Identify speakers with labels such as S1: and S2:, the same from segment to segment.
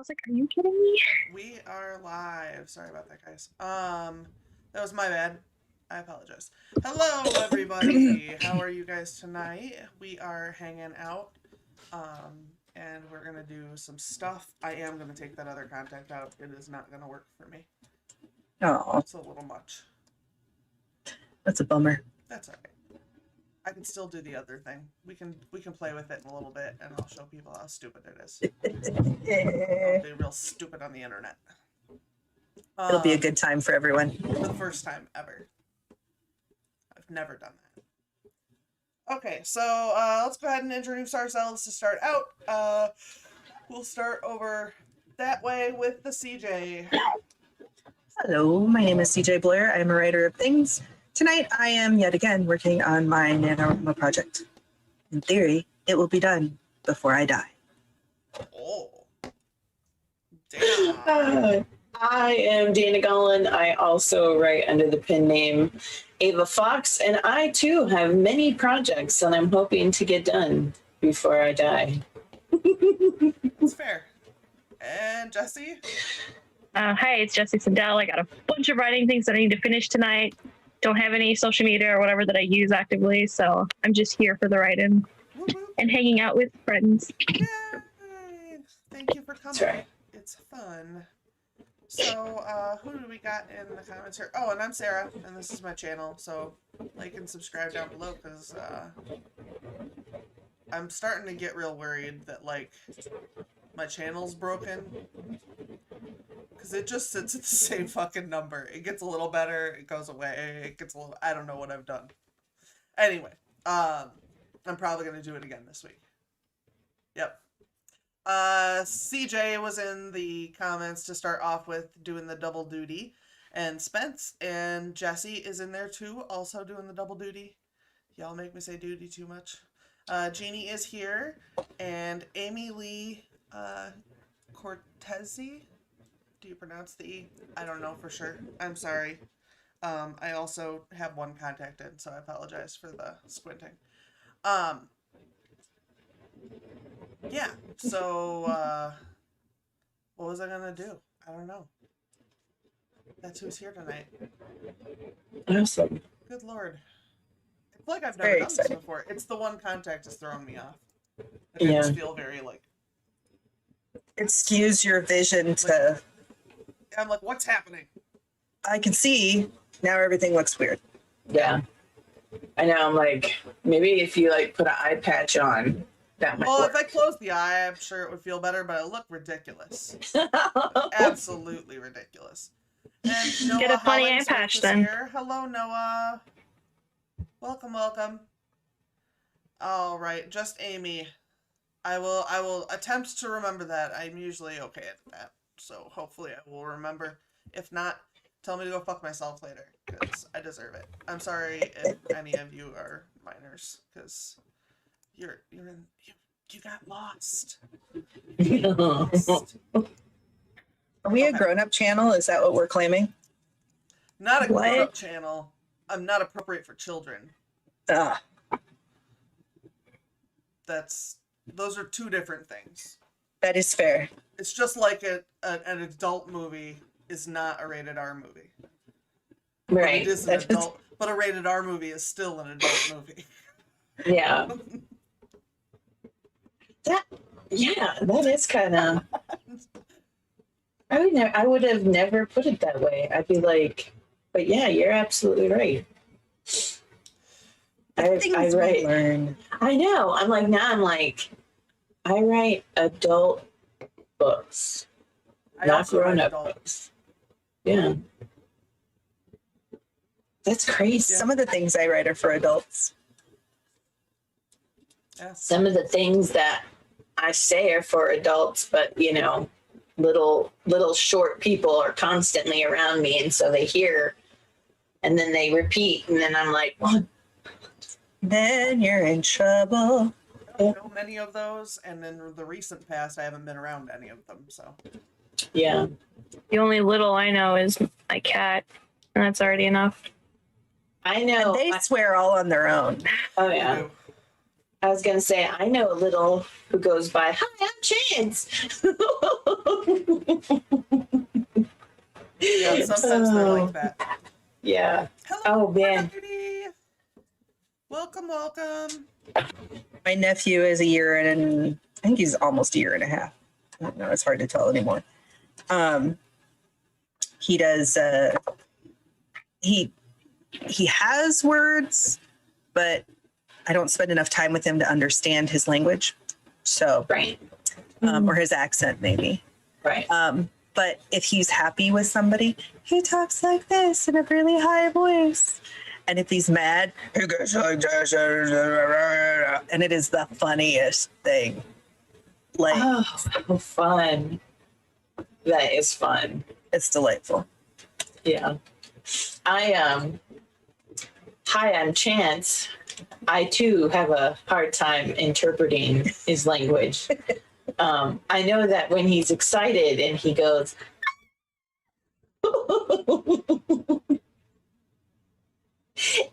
S1: was like, are you kidding me?
S2: We are live. Sorry about that, guys. That was my bad. I apologize. Hello, everybody. How are you guys tonight? We are hanging out, and we're gonna do some stuff. I am gonna take that other contact out. It is not gonna work for me.
S3: Oh,
S2: It's a little much.
S3: that's a bummer.
S2: That's alright. I can still do the other thing. We can play with it in a little bit, and I'll show people how stupid it is. I'll be real stupid on the internet.
S3: It'll be a good time for everyone.
S2: For the first time ever. I've never done that. Okay, so let's go ahead and introduce ourselves to start out. We'll start over that way with the CJ.
S3: Hello, my name is CJ Blair. I am a writer of things. Tonight, I am yet again working on my NaNoWriMo project. In theory, it will be done before I die.
S2: Oh. Damn.
S4: I am Dana Golan. I also write under the pen name Ava Fox, and I too have many projects that I'm hoping to get done before I die.
S2: That's fair. And Jesse?
S1: Hi, it's Jesse Sandell. I got a bunch of writing things that I need to finish tonight. Don't have any social media or whatever that I use actively, so I'm just here for the writing and hanging out with friends.
S2: Yay! Thank you for coming.
S4: That's right.
S2: It's fun. So, who do we got in the comments here? Oh, and I'm Sarah, and this is my channel, so like and subscribe down below, because I'm starting to get real worried that, like, my channel's broken. Because it just sits at the same fucking number. It gets a little better, it goes away, it gets a little... I don't know what I've done. Anyway, I'm probably going to do it again this week. Yep. CJ was in the comments to start off with doing the double duty. And Spence and Jesse is in there too, also doing the double duty. Y'all make me say duty too much. Jeannie is here. And Amy Lee Cortese? Do you pronounce the E? I don't know for sure. I'm sorry. I also have one contacted, so I apologize for the squinting. Yeah, so, what was I gonna do? I don't know. That's who's here tonight.
S4: Awesome.
S2: Good lord. I feel like I've never
S3: Very
S2: done
S3: exciting.
S2: this before. It's the one contact that's throwing me off. I
S4: Yeah.
S2: just feel very, like...
S3: It skews your vision to,
S2: I'm like, what's happening?
S3: I can see, now everything looks weird.
S4: Yeah. I know, I'm like, maybe if you like put an eye patch on, that might
S2: Well,
S4: work.
S2: if I close the eye, I'm sure it would feel better, but it looked ridiculous. Absolutely ridiculous. And Noah
S1: Get a funny eye
S2: Hollingsworth
S1: patch
S2: is
S1: then.
S2: here. Hello, Noah. Welcome, welcome. All right, just Amy. I will attempt to remember that. I'm usually okay at that, so hopefully I will remember. If not, tell me to go fuck myself later, because I deserve it. I'm sorry if any of you are minors, because you got lost. You got lost.
S3: Are we a
S2: Okay.
S3: grown-up channel? Is that what we're claiming?
S2: Not a
S1: What?
S2: grown-up channel. I'm not appropriate for children.
S3: Ah,
S2: Those are two different things.
S3: that is fair.
S2: It's just like an adult movie is not a rated R movie. But
S4: Right.
S2: it is an adult, but a rated R movie is still an adult movie.
S4: Yeah. That is kind of... I would have never put it that way. I'd be like, but yeah, you're absolutely right. I
S3: Things we
S4: write.
S3: learn.
S4: I know. I'm like, I write adult books,
S2: I
S4: not
S2: also write
S4: grown-up
S2: adult.
S4: books. Yeah. That's crazy.
S3: Some of the things I write are for adults.
S2: Yes.
S4: Some of the things that I say are for adults, but you know, little short people are constantly around me, and so they hear, and then they repeat, and then I'm like, what?
S3: Then you're in trouble.
S2: I don't know many of those, and in the recent past, I haven't been around any of them, so.
S4: Yeah.
S1: The only little I know is my cat, and that's already enough.
S4: I know.
S3: And they swear all on their own.
S4: Oh yeah.
S2: Ew.
S4: I was gonna say I know a little who goes by, "Hi, I'm Chance."
S2: Yeah, sometimes they're like that.
S4: Yeah.
S2: Hello,
S4: Oh, man.
S2: Kitty. Welcome, welcome.
S3: My nephew is a year and I think he's almost a year and a half. I don't know. It's hard to tell anymore. He does. He has words, but I don't spend enough time with him to understand his language. So,
S4: Right.
S3: or his accent, maybe.
S4: Right.
S3: But if he's happy with somebody, he talks like this in a really high voice. And if he's mad, he goes like this. And it is the funniest thing. Like,
S4: Oh, how fun. That is fun.
S3: it's delightful.
S4: Yeah. Hi, I'm Chance. I too have a hard time interpreting his language. I know that when he's excited and he goes,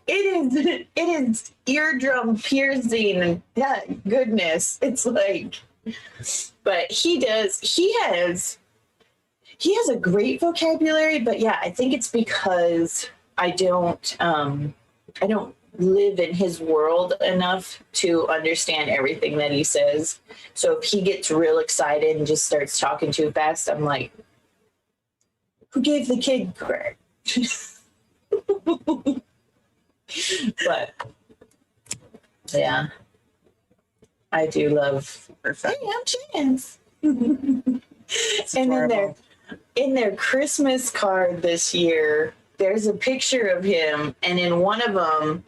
S4: it is eardrum piercing. Yeah, goodness. It's like, but he has a great vocabulary, but yeah, I think it's because I don't live in his world enough to understand everything that he says. So if he gets real excited and just starts talking too fast, I'm like, who gave the kid crack? But yeah, I do love.
S3: Perfect.
S4: Hey, I'm Chance. And in their Christmas card this year, there's a picture of him, and in one of them,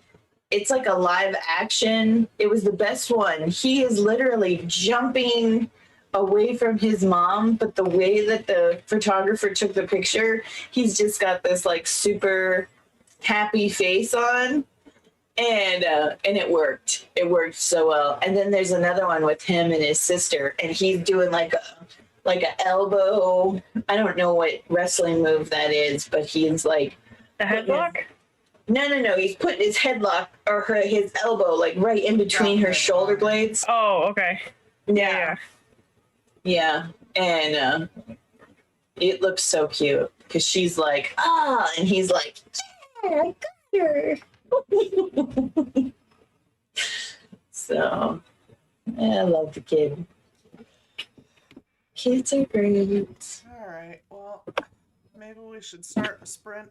S4: it's like a live action. It was the best one. He is literally jumping away from his mom, but the way that the photographer took the picture, he's just got this like super happy face on, and it worked. It worked so well. And then there's another one with him and his sister, and he's doing like an elbow. I don't know what wrestling move that is, but he's like
S1: The headlock?
S4: no. He's putting his headlock or his elbow like right in between her shoulder blades.
S1: Oh, okay.
S4: Yeah. And it looks so cute because she's like, and he's like, yeah, I got her. So, I love the kid. Kids are great.
S2: All right. Well, maybe we should start a sprint.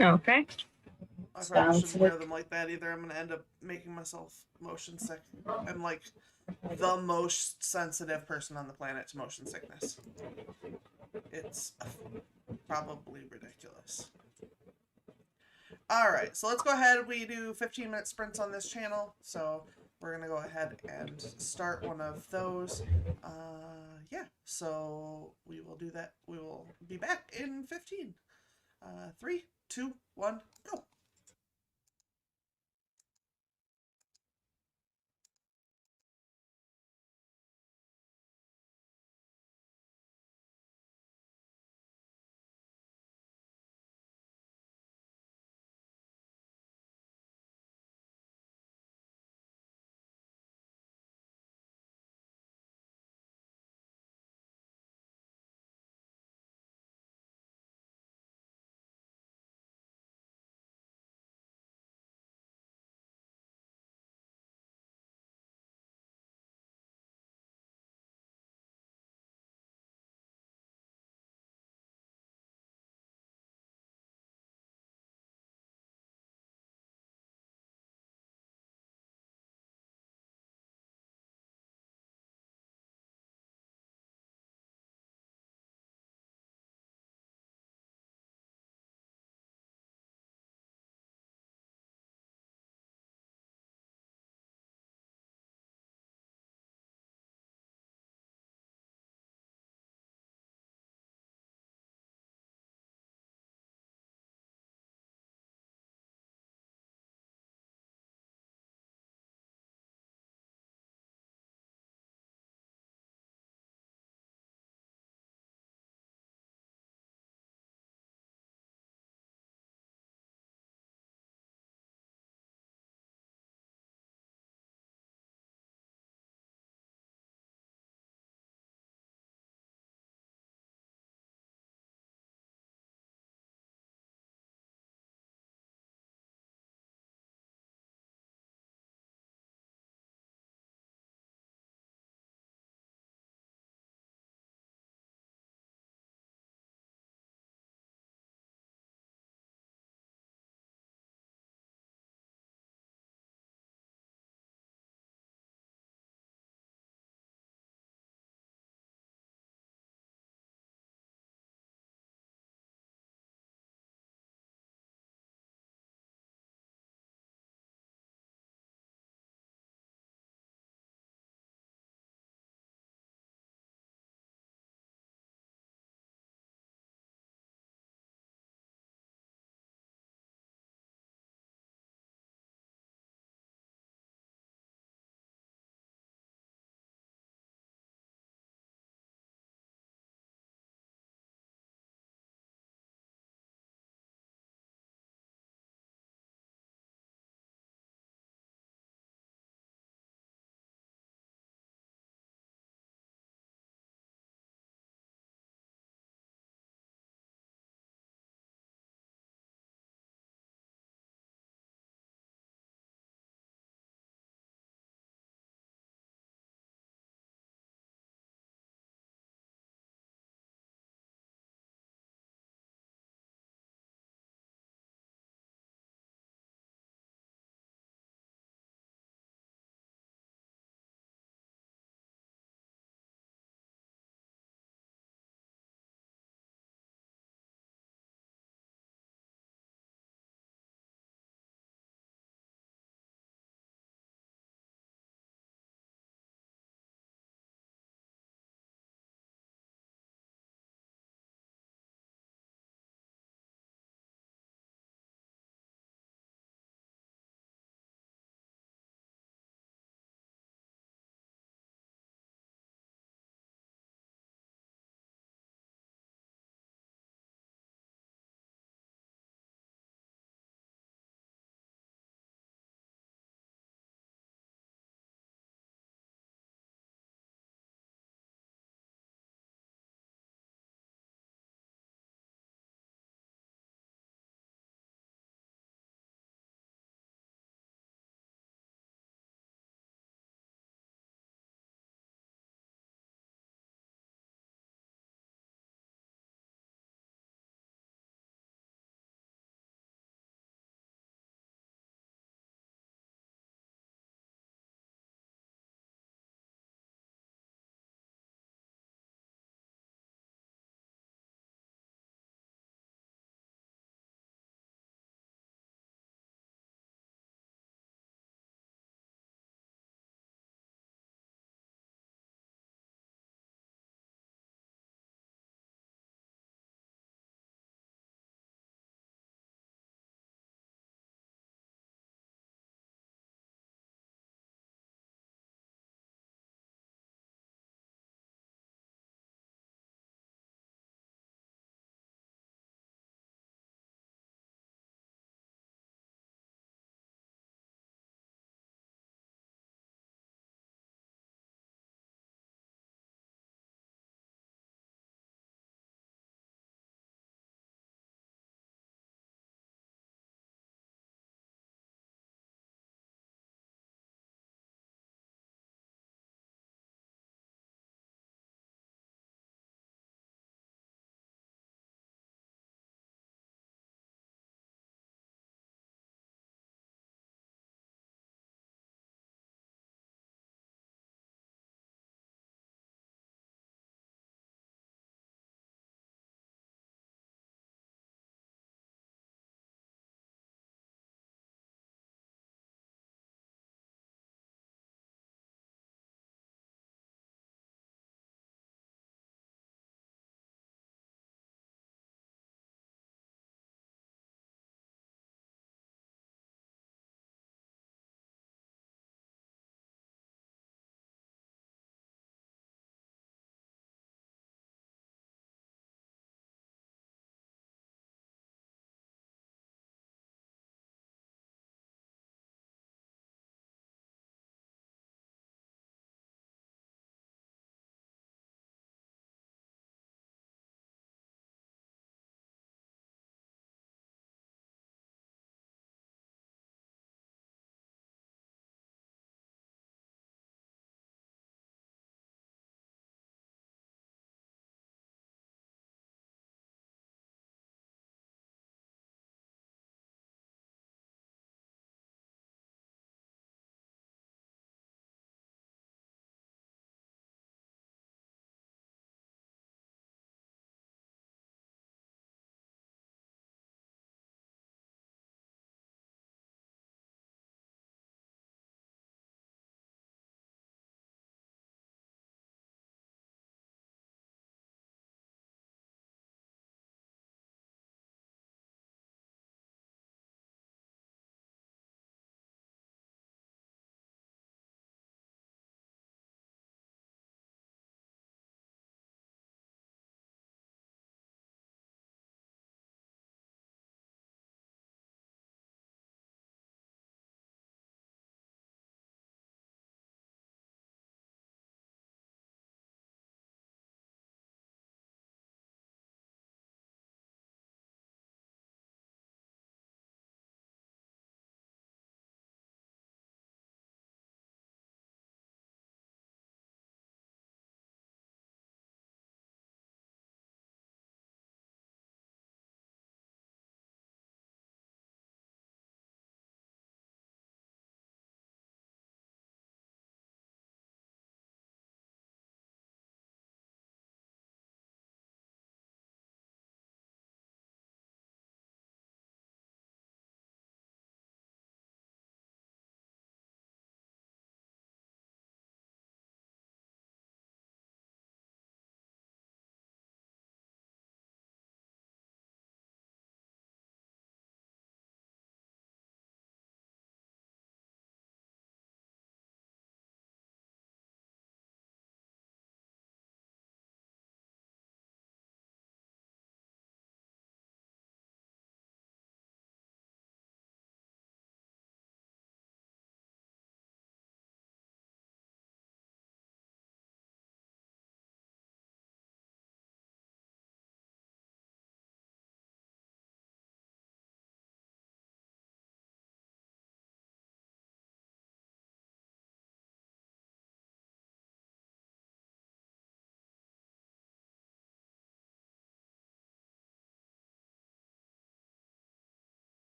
S1: Okay.
S2: I probably
S4: Sounds
S2: shouldn't wear
S4: like-
S2: them like that either. I'm gonna end up making myself motion sick. I'm like the most sensitive person on the planet to motion sickness. It's probably ridiculous. All right, so let's go ahead. We do 15-minute sprints on this channel, so we're gonna go ahead and start one of those. Yeah, so we will do that. We will be back in 15. 3, 2, 1, go.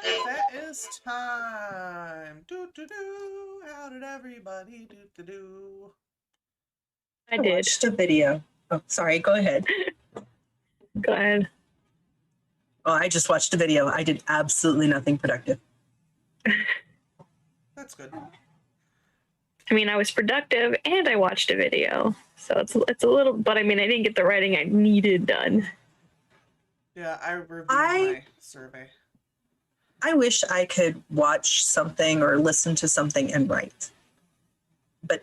S2: That is time. Do do do. How did everybody do do do?
S1: I did.
S3: Watched a video. Oh, sorry. Go ahead.
S1: Go ahead.
S3: Oh, I just watched a video. I did absolutely nothing productive.
S2: That's good.
S1: I mean, I was productive and I watched a video, so it's a little. But I mean, I didn't get the writing I needed done.
S2: Yeah, I reviewed my survey.
S3: I wish I could watch something or listen to something and write. But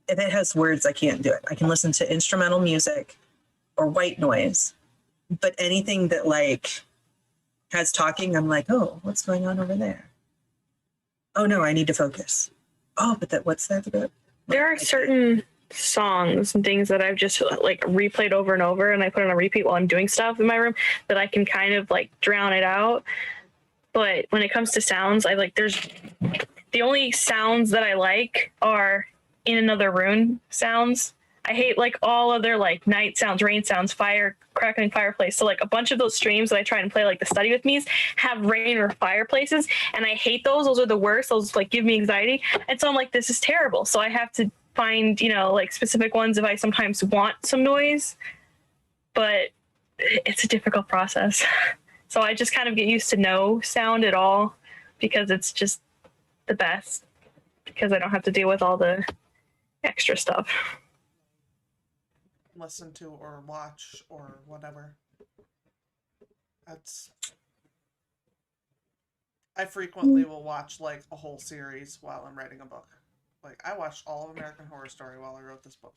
S3: if it has words, I can't do it. I can listen to instrumental music or white noise. But anything that like has talking, I'm like, oh, what's going on over there? Oh no, I need to focus. Oh, but what's that about?
S1: There are certain songs and things that I've just like replayed over and over, and I put on a repeat while I'm doing stuff in my room that I can kind of like drown it out. But when it comes to sounds, I like there's the only sounds that I like are in another room sounds. I hate like all other like night sounds, rain sounds, fire, crackling fireplace. So like a bunch of those streams that I try and play like the study with me's have rain or fireplaces, and I hate those. Those are the worst. Those like give me anxiety. And so I'm like, this is terrible. So I have to find, you know, like specific ones if I sometimes want some noise, but it's a difficult process. So I just kind of get used to no sound at all because it's just the best because I don't have to deal with all the extra stuff.
S2: Listen to or watch or whatever. I frequently will watch like a whole series while I'm writing a book. Like I watched all of American Horror Story while I wrote this book.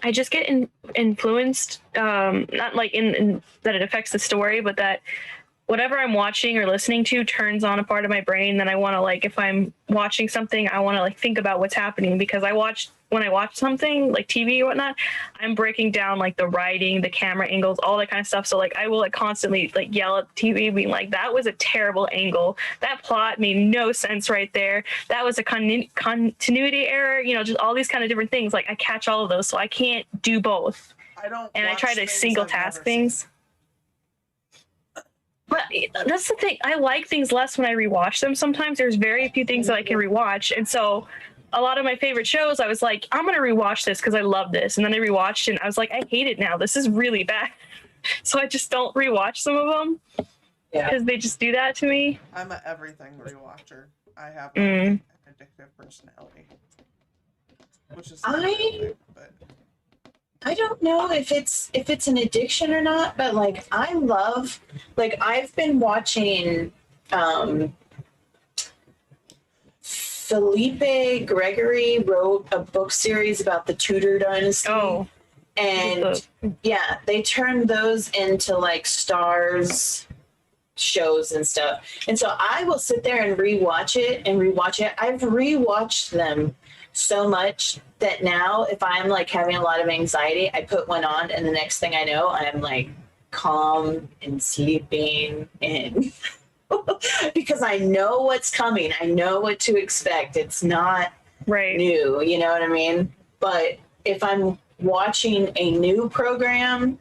S1: I just get influenced, not like in that it affects the story, but that whatever I'm watching or listening to turns on a part of my brain that I want to like, if I'm watching something, I want to like think about what's happening because when I watch something like TV or whatnot, I'm breaking down like the writing, the camera angles, all that kind of stuff. So like I will like constantly like yell at TV being like, that was a terrible angle. That plot made no sense right there. That was a continuity error, you know, just all these kind of different things. Like I catch all of those. So I can't do both. I try to single task things. But that's the thing. I like things less when I rewatch them. Sometimes there's very few things that I can rewatch. And so a lot of my favorite shows, I was like, I'm going to rewatch this because I love this. And then I rewatched it and I was like, I hate it now. This is really bad. So I just don't rewatch some of them because they just do that to me.
S2: I'm an everything rewatcher. I have an addictive personality. Which is but
S4: I don't know if it's an addiction or not, but like I love, like I've been watching Felipe Gregory wrote a book series about the Tudor dynasty. Oh. And yeah, they turned those into like Stars shows and stuff. And so I will sit there and rewatch it. I've rewatched them so much that now if I'm like having a lot of anxiety, I put one on and the next thing I know, I'm like calm and sleeping and because I know what's coming. I know what to expect. It's not new, you know what I mean? But if I'm watching a new program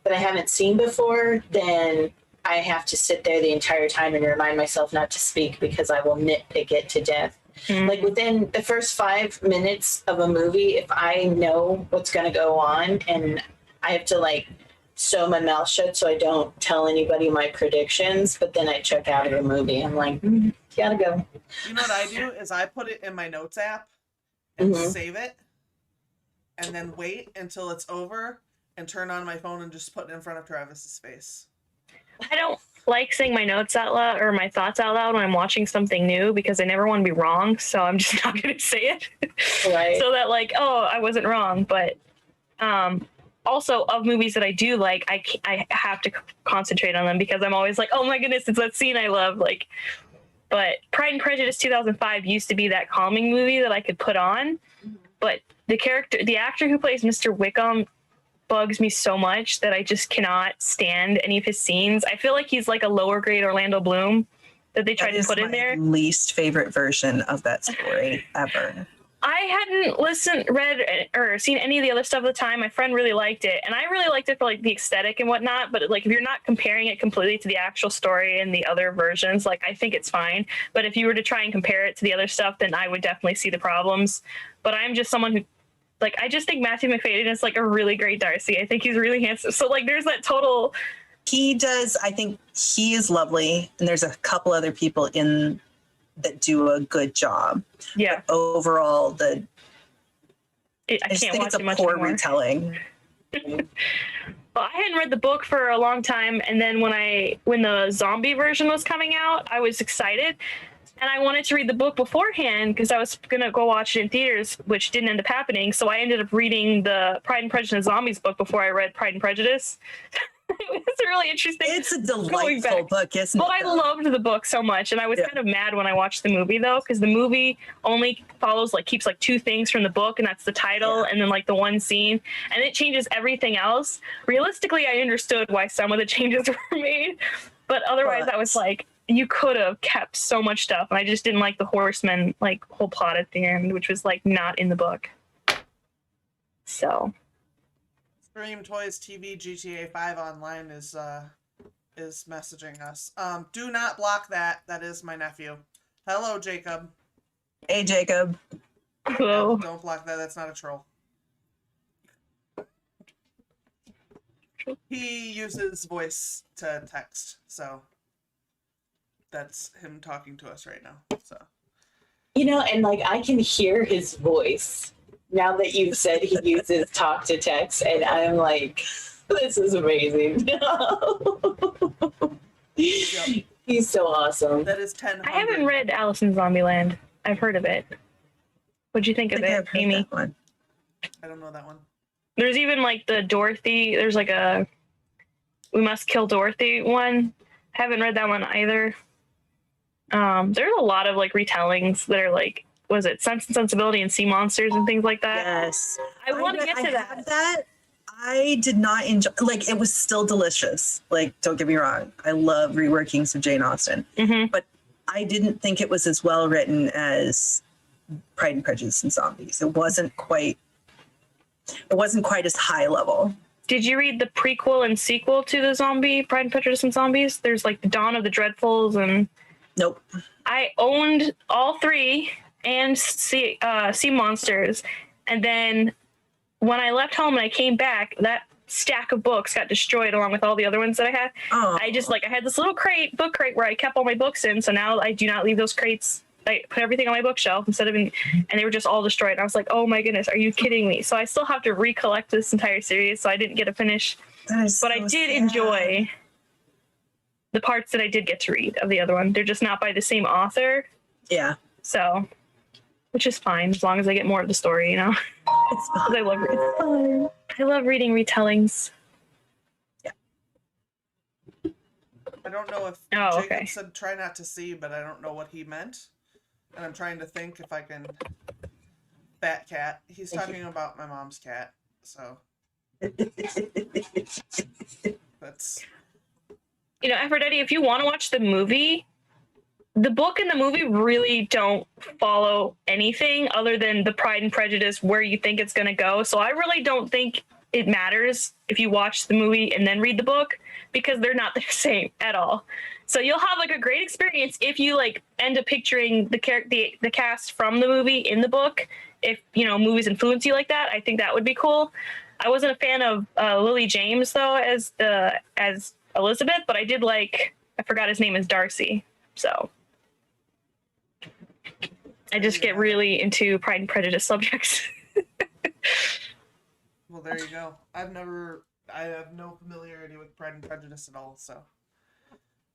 S4: that I haven't seen before, then I have to sit there the entire time and remind myself not to speak because I will nitpick it to death. Mm-hmm. Like within the first 5 minutes of a movie, if I know what's going to go on and I have to like sew my mouth shut so I don't tell anybody my predictions, but then I check out of the movie. I'm like, gotta go.
S2: You know what I do is I put it in my notes app and save it and then wait until it's over and turn on my phone and just put it in front of Travis's face.
S1: I don't like saying my notes out loud or my thoughts out loud when I'm watching something new because I never want to be wrong. So I'm just not going to say it. Right. So that like, oh, I wasn't wrong. But also of movies that I do like, I have to concentrate on them because I'm always like, oh my goodness, it's that scene I love. Like, but Pride and Prejudice 2005 used to be that calming movie that I could put on. But the actor who plays Mr. Wickham bugs me so much that I just cannot stand any of his scenes. I feel like he's like a lower grade Orlando Bloom that they tried to put in there.
S3: Least favorite version of that story ever.
S1: I hadn't read, or seen any of the other stuff at the time. My friend really liked it, and I really liked it for like the aesthetic and whatnot. But like, if you're not comparing it completely to the actual story and the other versions, like I think it's fine. But if you were to try and compare it to the other stuff, then I would definitely see the problems. But I'm just someone who, like, I just think Matthew McFadden is like a really great Darcy. I think he's really handsome. So like, there's that total.
S3: He does. I think he is lovely, and there's a couple other people in that do a good job.
S1: Yeah.
S3: But overall, I
S1: I can't watch
S3: it's a
S1: it much
S3: poor
S1: anymore.
S3: retelling.
S1: Well, I hadn't read the book for a long time, and then when the zombie version was coming out, I was excited, and I wanted to read the book beforehand because I was gonna go watch it in theaters, which didn't end up happening. So I ended up reading the Pride and Prejudice and Zombies book before I read Pride and Prejudice. It's really interesting.
S3: It's a delightful book, isn't
S1: but
S3: it?
S1: I loved the book so much, and I was kind of mad when I watched the movie though, because the movie only keeps like two things from the book, and that's the title and then like the one scene, and it changes everything else. Realistically, I understood why some of the changes were made, but otherwise I was like, you could have kept so much stuff, and I just didn't like the horseman like whole plot at the end, which was like not in the book. So
S2: Scream Toys TV GTA 5 Online is messaging us. Do not block that. That is my nephew. Hello, Jacob.
S3: Hey, Jacob.
S1: hello.
S2: Don't block that. That's not a troll. He uses voice to text, so that's him talking to us right now. So,
S4: You know, and like I can hear his voice now that you've said he uses talk to text, and I'm like, this is amazing. He's so awesome.
S2: that is 10.
S1: I haven't read Alice in Zombieland. I've heard of it. What'd you think of it, Amy?
S2: I don't know that one.
S1: There's even like the Dorothy. There's like a We Must Kill Dorothy one. Haven't read that one either. There's a lot of like retellings that are like, was it Sense and Sensibility and Sea Monsters and things like that?
S3: Yes.
S1: I want to get to that.
S3: I did not enjoy, like, it was still delicious. Like, don't get me wrong. I love reworkings of Jane Austen, but I didn't think it was as well written as Pride and Prejudice and Zombies. It wasn't quite as high level.
S1: Did you read the prequel and sequel to the Pride and Prejudice and Zombies? There's like the Dawn of the Dreadfuls and.
S3: Nope.
S1: I owned all three and Sea Monsters, and then when I left home and I came back, that stack of books got destroyed along with all the other ones that I had.
S3: Oh.
S1: I just I had this little book crate where I kept all my books in, so now I do not leave those crates. I put everything on my bookshelf and they were just all destroyed. I was like, oh my goodness, are you kidding me? So I still have to recollect this entire series, so I didn't get to finish. But I did enjoy the parts that I did get to read of the other one. They're just not by the same author.
S3: Yeah.
S1: So, which is fine as long as I get more of the story, you know?
S3: It's fine.
S1: I love reading. I love reading retellings.
S3: Yeah.
S2: I don't know if Jacob said try not to see, but I don't know what he meant. And I'm trying to think if I can. Fat cat. He's talking about my mom's cat. So. That's.
S1: You know, Aphrodite, if you want to watch the movie, the book and the movie really don't follow anything other than the Pride and Prejudice where you think it's going to go. So I really don't think it matters if you watch the movie and then read the book, because they're not the same at all. So you'll have like a great experience if you like end up picturing the cast from the movie in the book. If, you know, movies influence you like that, I think that would be cool. I wasn't a fan of Lily James though as Elizabeth, but I did like, I forgot his name is Darcy. So I just get really into Pride and Prejudice subjects.
S2: Well, there you go. I have no familiarity with Pride and Prejudice at all, so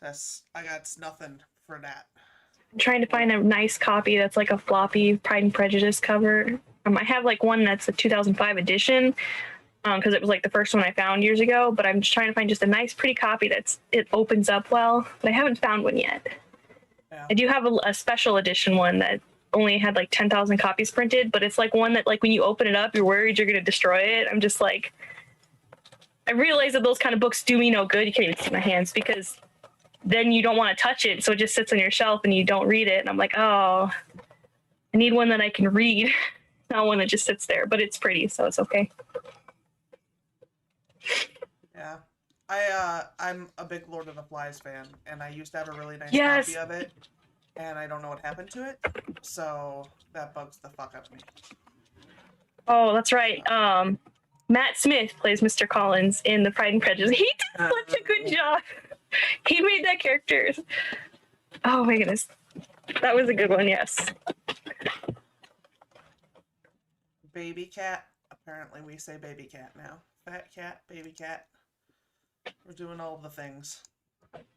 S2: I got nothing for that.
S1: I'm trying to find a nice copy that's like a floppy Pride and Prejudice cover. I have like one that's a 2005 edition, because it was like the first one I found years ago, but I'm just trying to find just a nice pretty copy it opens up well, but I haven't found one yet. Yeah. I do have a special edition one that only had like 10,000 copies printed, but it's like one that like when you open it up, you're worried you're going to destroy it. I'm just like, I realize that those kind of books do me no good. You can't even see my hands because then you don't want to touch it. So it just sits on your shelf and you don't read it. And I'm like, oh, I need one that I can read. not one that just sits there, but it's pretty, so it's okay.
S2: Yeah. I'm a big Lord of the Flies fan, and I used to have a really nice
S1: Yes.
S2: copy of it, and I don't know what happened to it, so that bugs the fuck out of me.
S1: Oh, that's right. Matt Smith plays Mr. Collins in the Pride and Prejudice. He did such a good job. He made that character. Oh my goodness. That was a good one, yes.
S2: Baby cat. Apparently we say baby cat now. Fat cat, baby cat. We're doing all the things.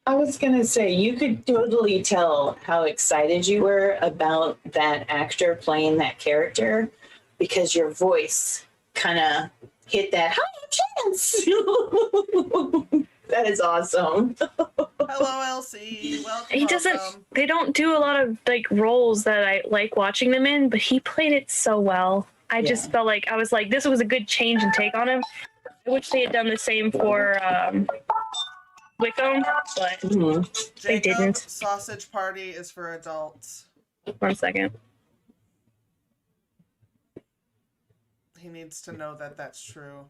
S4: I was gonna say, you could totally tell how excited you were about that actor playing that character because your voice kind of hit that high chance. That is awesome.
S2: Hello, Elsie. Welcome.
S1: He doesn't,
S2: welcome.
S1: they don't do a lot of like roles that I like watching them in, but he played it so well. I just felt like, I was like, this was a good change and take on him. I wish they had done the same for Wickham, but they
S2: Jacob,
S1: didn't.
S2: Sausage Party is for adults.
S1: 1 second.
S2: He needs to know that that's true.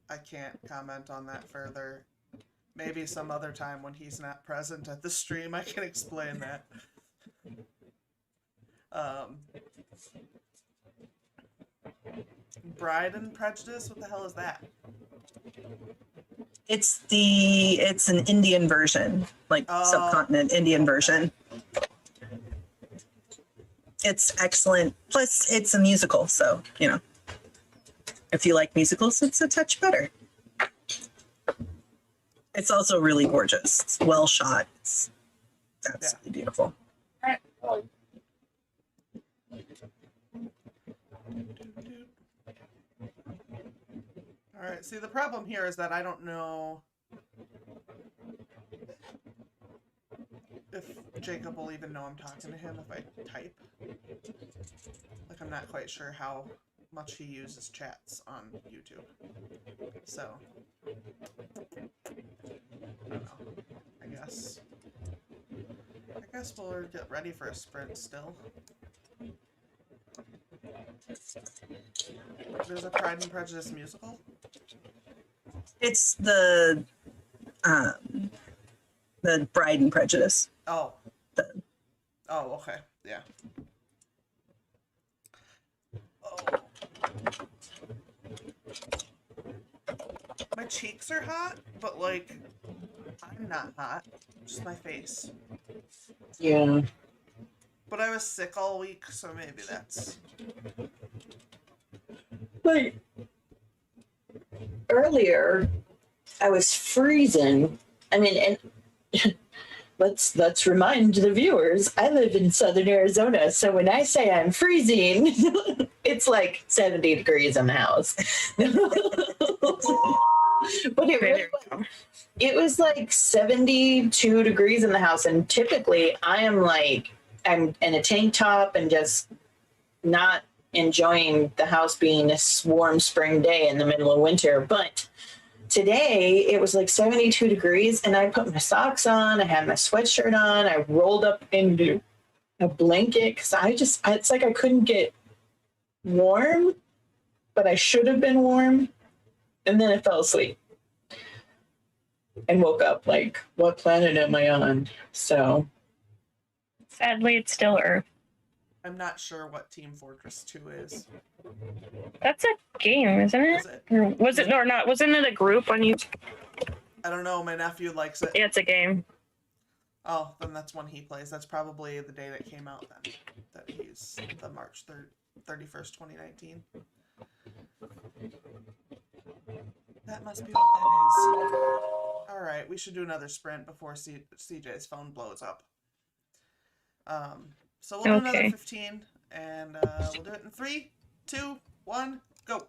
S2: I can't comment on that further. Maybe some other time when he's not present at the stream, I can explain that. Bride and Prejudice? What the hell is that?
S3: It's an Indian version, like subcontinent Indian version. It's excellent. Plus, it's a musical, so you know, if you like musicals, it's a touch better. It's also really gorgeous. It's well shot. It's absolutely beautiful.
S2: All right. See, the problem here is that I don't know if Jacob will even know I'm talking to him if I type. Like, I'm not quite sure how much he uses chats on YouTube. So, I don't know. I guess we'll get ready for a sprint still. There's a Pride and Prejudice musical?
S3: It's the Bride and Prejudice.
S2: Oh. Oh, okay. Yeah. Oh. My cheeks are hot, but like, I'm not hot. Just my face.
S4: Yeah.
S2: But I was sick all week, so maybe that's...
S4: Like, earlier, I was freezing. I mean, and let's remind the viewers, I live in Southern Arizona, so when I say I'm freezing, it's like 70 degrees in the house. But it was like 72 degrees in the house, and typically I'm in a tank top and just not enjoying the house being this warm spring day in the middle of winter. But today it was like 72 degrees and I put my socks on, I had my sweatshirt on, I rolled up into a blanket because it's like I couldn't get warm, but I should have been warm. And then I fell asleep and woke up like, what planet am I on? So
S1: Sadly, it's still Earth.
S2: I'm not sure what Team Fortress 2 is.
S1: That's a game, isn't it?
S2: Is it?
S1: Or was it or not? Wasn't it a group on YouTube?
S2: I don't know. My nephew likes it.
S1: Yeah, it's a game.
S2: Oh, then that's one he plays. That's probably the day that came out then. That he's the March 31st, 2019. That must be what that is. Alright, we should do another sprint before CJ's phone blows up. So we'll do another 15, and we'll do it in 3, 2, 1, go!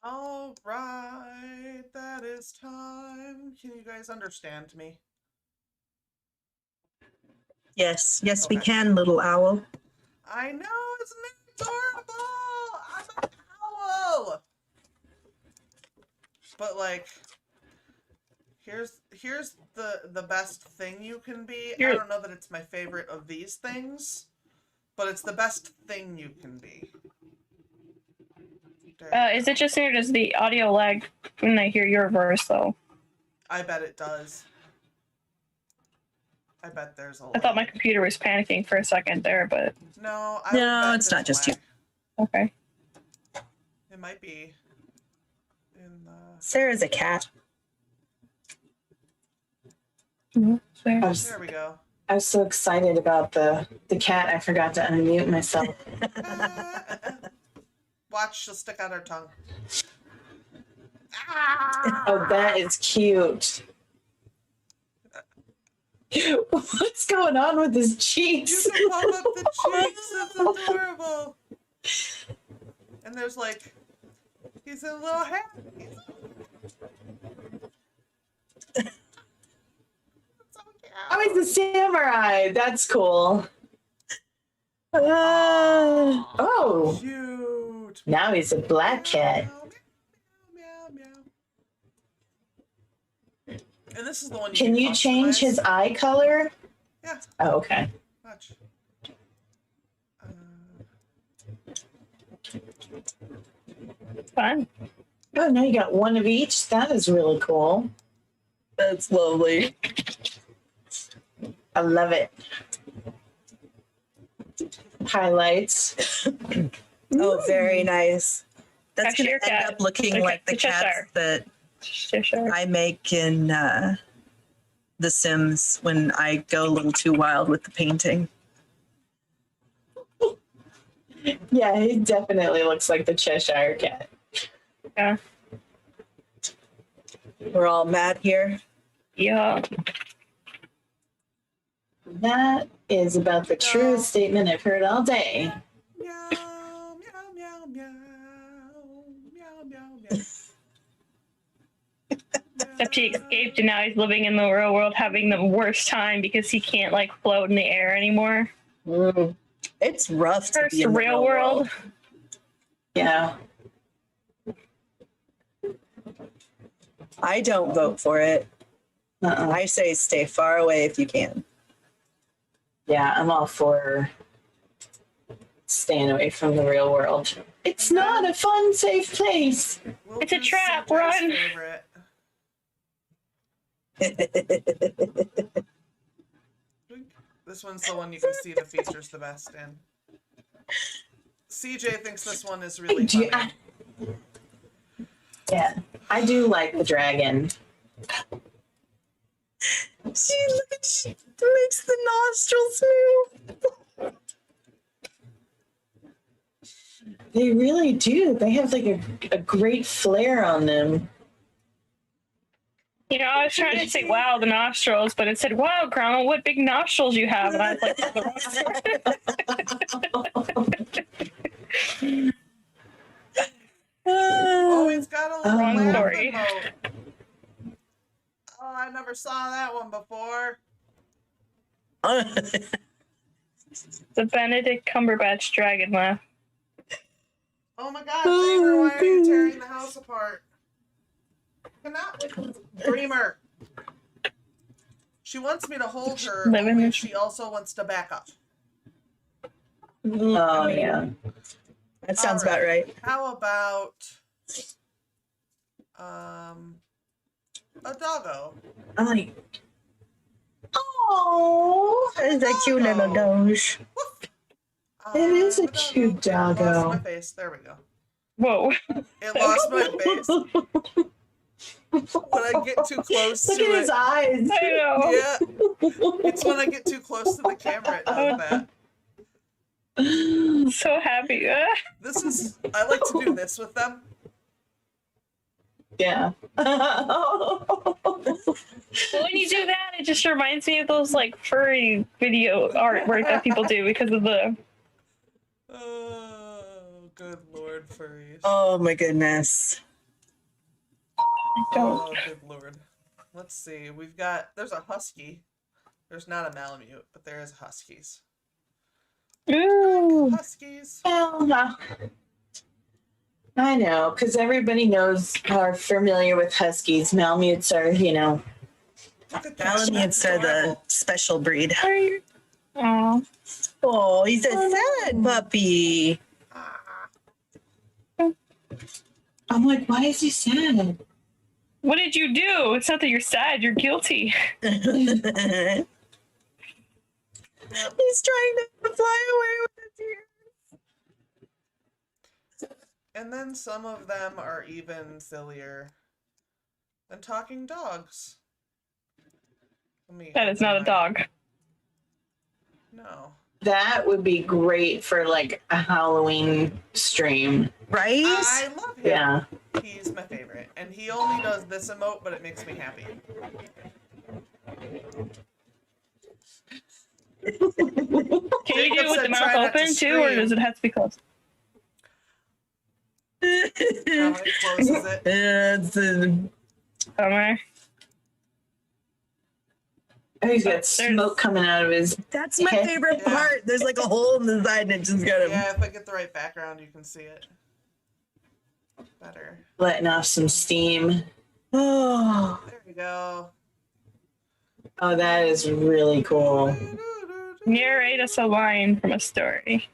S2: All right, that is time. Can you guys understand me?
S3: Yes, we
S2: Okay.
S3: can, little owl.
S2: I know, isn't it adorable? I'm an owl. But like, here's the best thing you can be. I don't know that it's my favorite of these things, but it's the best thing you can be.
S1: Is it just me or does the audio lag when I hear your verse though?
S2: I bet it does. I bet there's a lag.
S1: I thought my computer was panicking for a second there, but
S2: No,
S3: No, it's not just you.
S1: okay.
S2: It might be in the...
S3: Sarah's a cat.
S1: Mm-hmm.
S2: There we go.
S4: I was so excited about the cat, I forgot to unmute myself.
S2: Watch, she'll stick out her tongue.
S4: Oh, that is cute. What's going on with his cheeks?
S2: You can pop up the cheeks. It's adorable. And there's like, he's in a little hat.
S4: Oh, he's a samurai. That's cool.
S3: Ah.
S4: Oh,
S2: Cute.
S4: now he's a black cat.
S2: Meow, meow, meow. And this is the one
S4: Can you change his eye color?
S2: Yeah.
S4: Oh, okay.
S2: Watch.
S1: Fun.
S4: Oh, now you got one of each. That is really cool.
S3: That's lovely.
S4: I love it. Highlights.
S3: Oh, very nice. That's going
S1: Cheshire
S3: to end
S1: cat.
S3: up looking
S1: Okay,
S3: like the cats
S1: Cheshire.
S3: that
S1: Cheshire.
S3: I make in The Sims when I go a little too wild with the painting.
S4: Yeah, he definitely looks like the Cheshire cat.
S1: Yeah.
S3: We're all mad here.
S1: Yeah.
S4: That is about the truest statement I've heard all day.
S2: Meow, meow, meow, meow. Meow, meow, meow.
S1: Except he escaped and now he's living in the real world having the worst time because he can't like float in the air anymore.
S3: Mm. It's rough to
S1: First
S3: be in the
S1: real world.
S4: Yeah.
S3: I don't vote for it.
S4: Uh-uh.
S3: I say stay far away if you can.
S4: Yeah, I'm all for staying away from the real world. It's not a fun, safe place.
S2: We'll
S1: It's a
S2: do
S1: trap,
S2: CJ's
S1: run.
S2: favorite. This one's the one you can see the features the best in. CJ thinks this one is really funny.
S4: Yeah, I do like the dragon.
S3: She makes the nostrils move.
S4: They really do. They have like a great flair on them.
S1: You know, I was trying to say, wow, the nostrils, but it said, wow, Grandma, what big nostrils you have. And I was like,
S2: Oh, he's got a little
S1: Wrong
S2: lamp
S1: story.
S2: emote. Oh, I never saw that one before.
S1: the Benedict Cumberbatch dragon laugh.
S2: Oh my god, Dreamer, why are you tearing the house apart? Cannot with Dreamer. She wants me to hold her,
S1: Living
S2: only
S1: in-
S2: she also wants to back up.
S4: Oh, yeah.
S3: That sounds
S2: All
S3: about right.
S2: How about a doggo?
S4: I'm like, oh,
S3: That is a cute little doge.
S4: It is a
S2: The
S4: cute
S2: It lost
S4: doggo.
S2: my face. There we go.
S1: Whoa.
S2: It lost my face. When I get too close
S4: Look
S2: to
S4: at
S2: it.
S4: his eyes.
S1: I know.
S2: Yeah, it's when I get too close to the camera it does that.
S1: So happy.
S2: This is, I like to do this with them.
S4: Yeah.
S1: When you do that, it just reminds me of those like furry video artwork that people do because of the.
S2: Oh, good lord, furries.
S3: Oh my goodness.
S1: don't.
S2: Oh, good lord. Let's see. There's a husky. There's not a Malamute, but there is huskies.
S1: Ooh.
S2: Huskies.
S4: Well, I know, because everybody are familiar with huskies. Malamutes are,
S2: Look at that.
S3: Malamutes are the
S2: Adorable.
S3: special breed.
S1: Oh.
S3: Oh, he's a sad puppy.
S2: Ah.
S4: I'm like, why is he sad?
S1: What did you do? It's not that you're sad, you're guilty.
S3: He's trying to fly away with his ears.
S2: And then some of them are even sillier than talking dogs.
S1: That is not a dog.
S2: No.
S4: That would be great for like a Halloween stream.
S3: Right?
S2: I love him.
S4: Yeah.
S2: He's my favorite. And he only does this emote, but it makes me happy.
S1: Can you do it with the
S2: Jacob said try
S1: mouth
S2: not to
S1: open too, or
S2: scream.
S1: does it have to be closed?
S2: Now it closes it.
S3: It's
S1: Somewhere.
S4: Oh, he's got
S1: There's-
S4: smoke coming out of his.
S3: that's my favorite
S2: Yeah.
S3: part. There's like a hole in the side and it just got him.
S2: Yeah, if I get the right background, you can see it better.
S4: Letting off some steam.
S3: Oh,
S2: There you go.
S4: Oh, that is really cool.
S1: Narrate us a line from a story.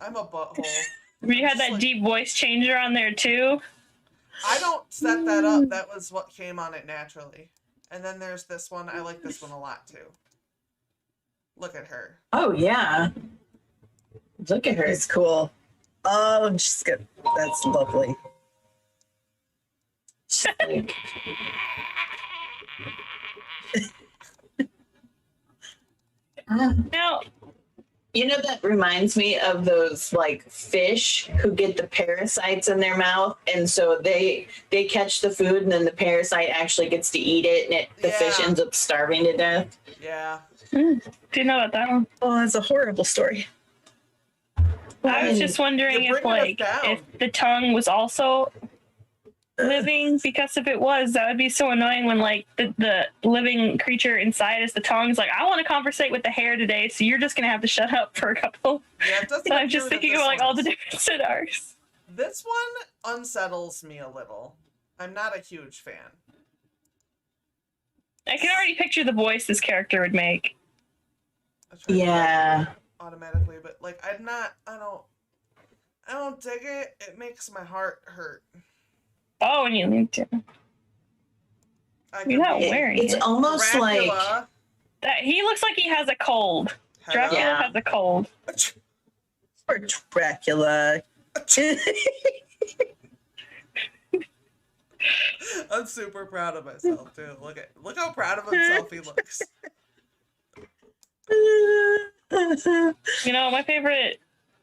S2: I'm a butthole.
S1: You had
S2: Just
S1: that
S2: like-
S1: deep voice changer on there too.
S2: I don't set that up. That was what came on it naturally. And then there's this one. I like this one a lot too. Look at her.
S4: Oh, yeah. Look at her.
S3: it's cool. Oh, she's good. That's lovely.
S4: She's like,
S1: Now,
S4: that reminds me of those like fish who get the parasites in their mouth, and so they catch the food, and then the parasite actually gets to eat it, and the fish
S2: Yeah.
S4: ends up starving to death.
S2: Yeah.
S1: do you know about that one?
S3: Oh, that's a horrible story.
S1: I was just wondering
S2: You're
S1: if
S2: bringing us
S1: like
S2: down.
S1: if the tongue was also living, because if it was, that would be so annoying when like the living creature inside is the tongue is like, I want to conversate with the hair today, so you're just gonna have to shut up for a couple.
S2: Yeah, it doesn't
S1: So I'm
S2: appear
S1: just
S2: that
S1: thinking
S2: this
S1: of like
S2: one
S1: all the
S2: is.
S1: different scenarios.
S2: This one unsettles me a little. I'm not a huge fan.
S1: I can already picture the voice this character would make.
S2: I try to
S4: Yeah.
S2: automatically, but like I don't dig it. It makes my heart hurt.
S1: Oh, and you need to.
S2: I
S1: You're not
S2: could be
S1: wearing
S4: It's
S1: it.
S4: almost like
S2: Dracula.
S1: That he looks like he has a cold. Dracula
S4: Yeah.
S1: has a cold.
S3: Poor Dracula.
S2: I'm super proud of myself too. Look how proud of himself he looks.
S1: You know, my favorite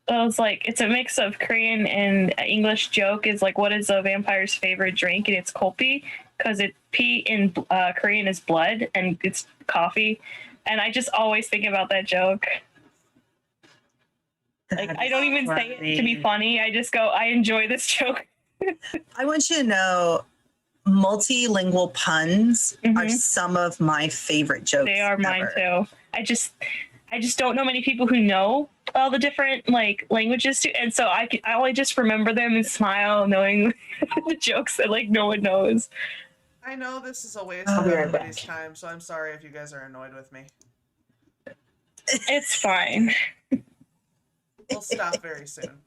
S1: was like, it's a mix of Korean and English joke is like, what is a vampire's favorite drink? And it's kopi, because pee in Korean is blood and it's coffee. And I just always think about that joke. Like, I don't even say it to be funny. I just go, I enjoy this joke.
S3: I want you to know multilingual puns are
S1: Mhm.
S3: some of my favorite jokes.
S1: They are mine
S3: ever.
S1: too. I just don't know many people who know all the different like languages too, and so I only just remember them and smile knowing the jokes that like no one knows.
S2: I know this is a waste
S4: I'll
S2: of
S4: be right
S2: everybody's
S4: back.
S2: time, so I'm sorry if you guys are annoyed with me.
S1: It's fine.
S2: We'll stop very soon.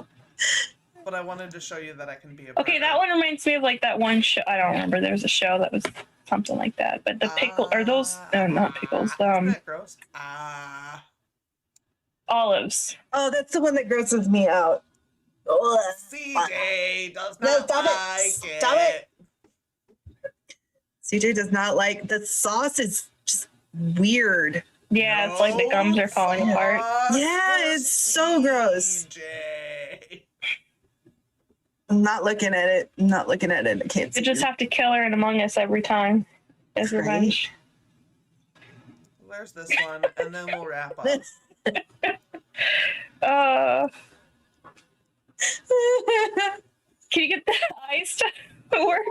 S2: But I wanted to show you that I can be a
S1: Okay, that one reminds me of like that one show. I don't remember. There was a show that was something like that. But the pickle are those? No, not pickles.
S2: Isn't that gross?
S1: Olives.
S3: Oh, that's the one that grosses me out. Ugh.
S2: CJ does
S3: No,
S2: not
S3: stop it.
S2: like
S3: Stop
S2: it.
S3: CJ does not like the sauce. Is just weird.
S1: Yeah, it's like the gums are falling
S2: No
S1: apart.
S2: sauce
S3: Yeah,
S2: for
S3: it's so gross.
S2: CJ.
S3: I'm not looking at it. I'm not looking at it. I can't see.
S1: You just have to kill her in Among Us every time as
S3: Right.
S1: revenge.
S2: There's this one, and then we'll wrap up.
S1: Can you get the eyes to work?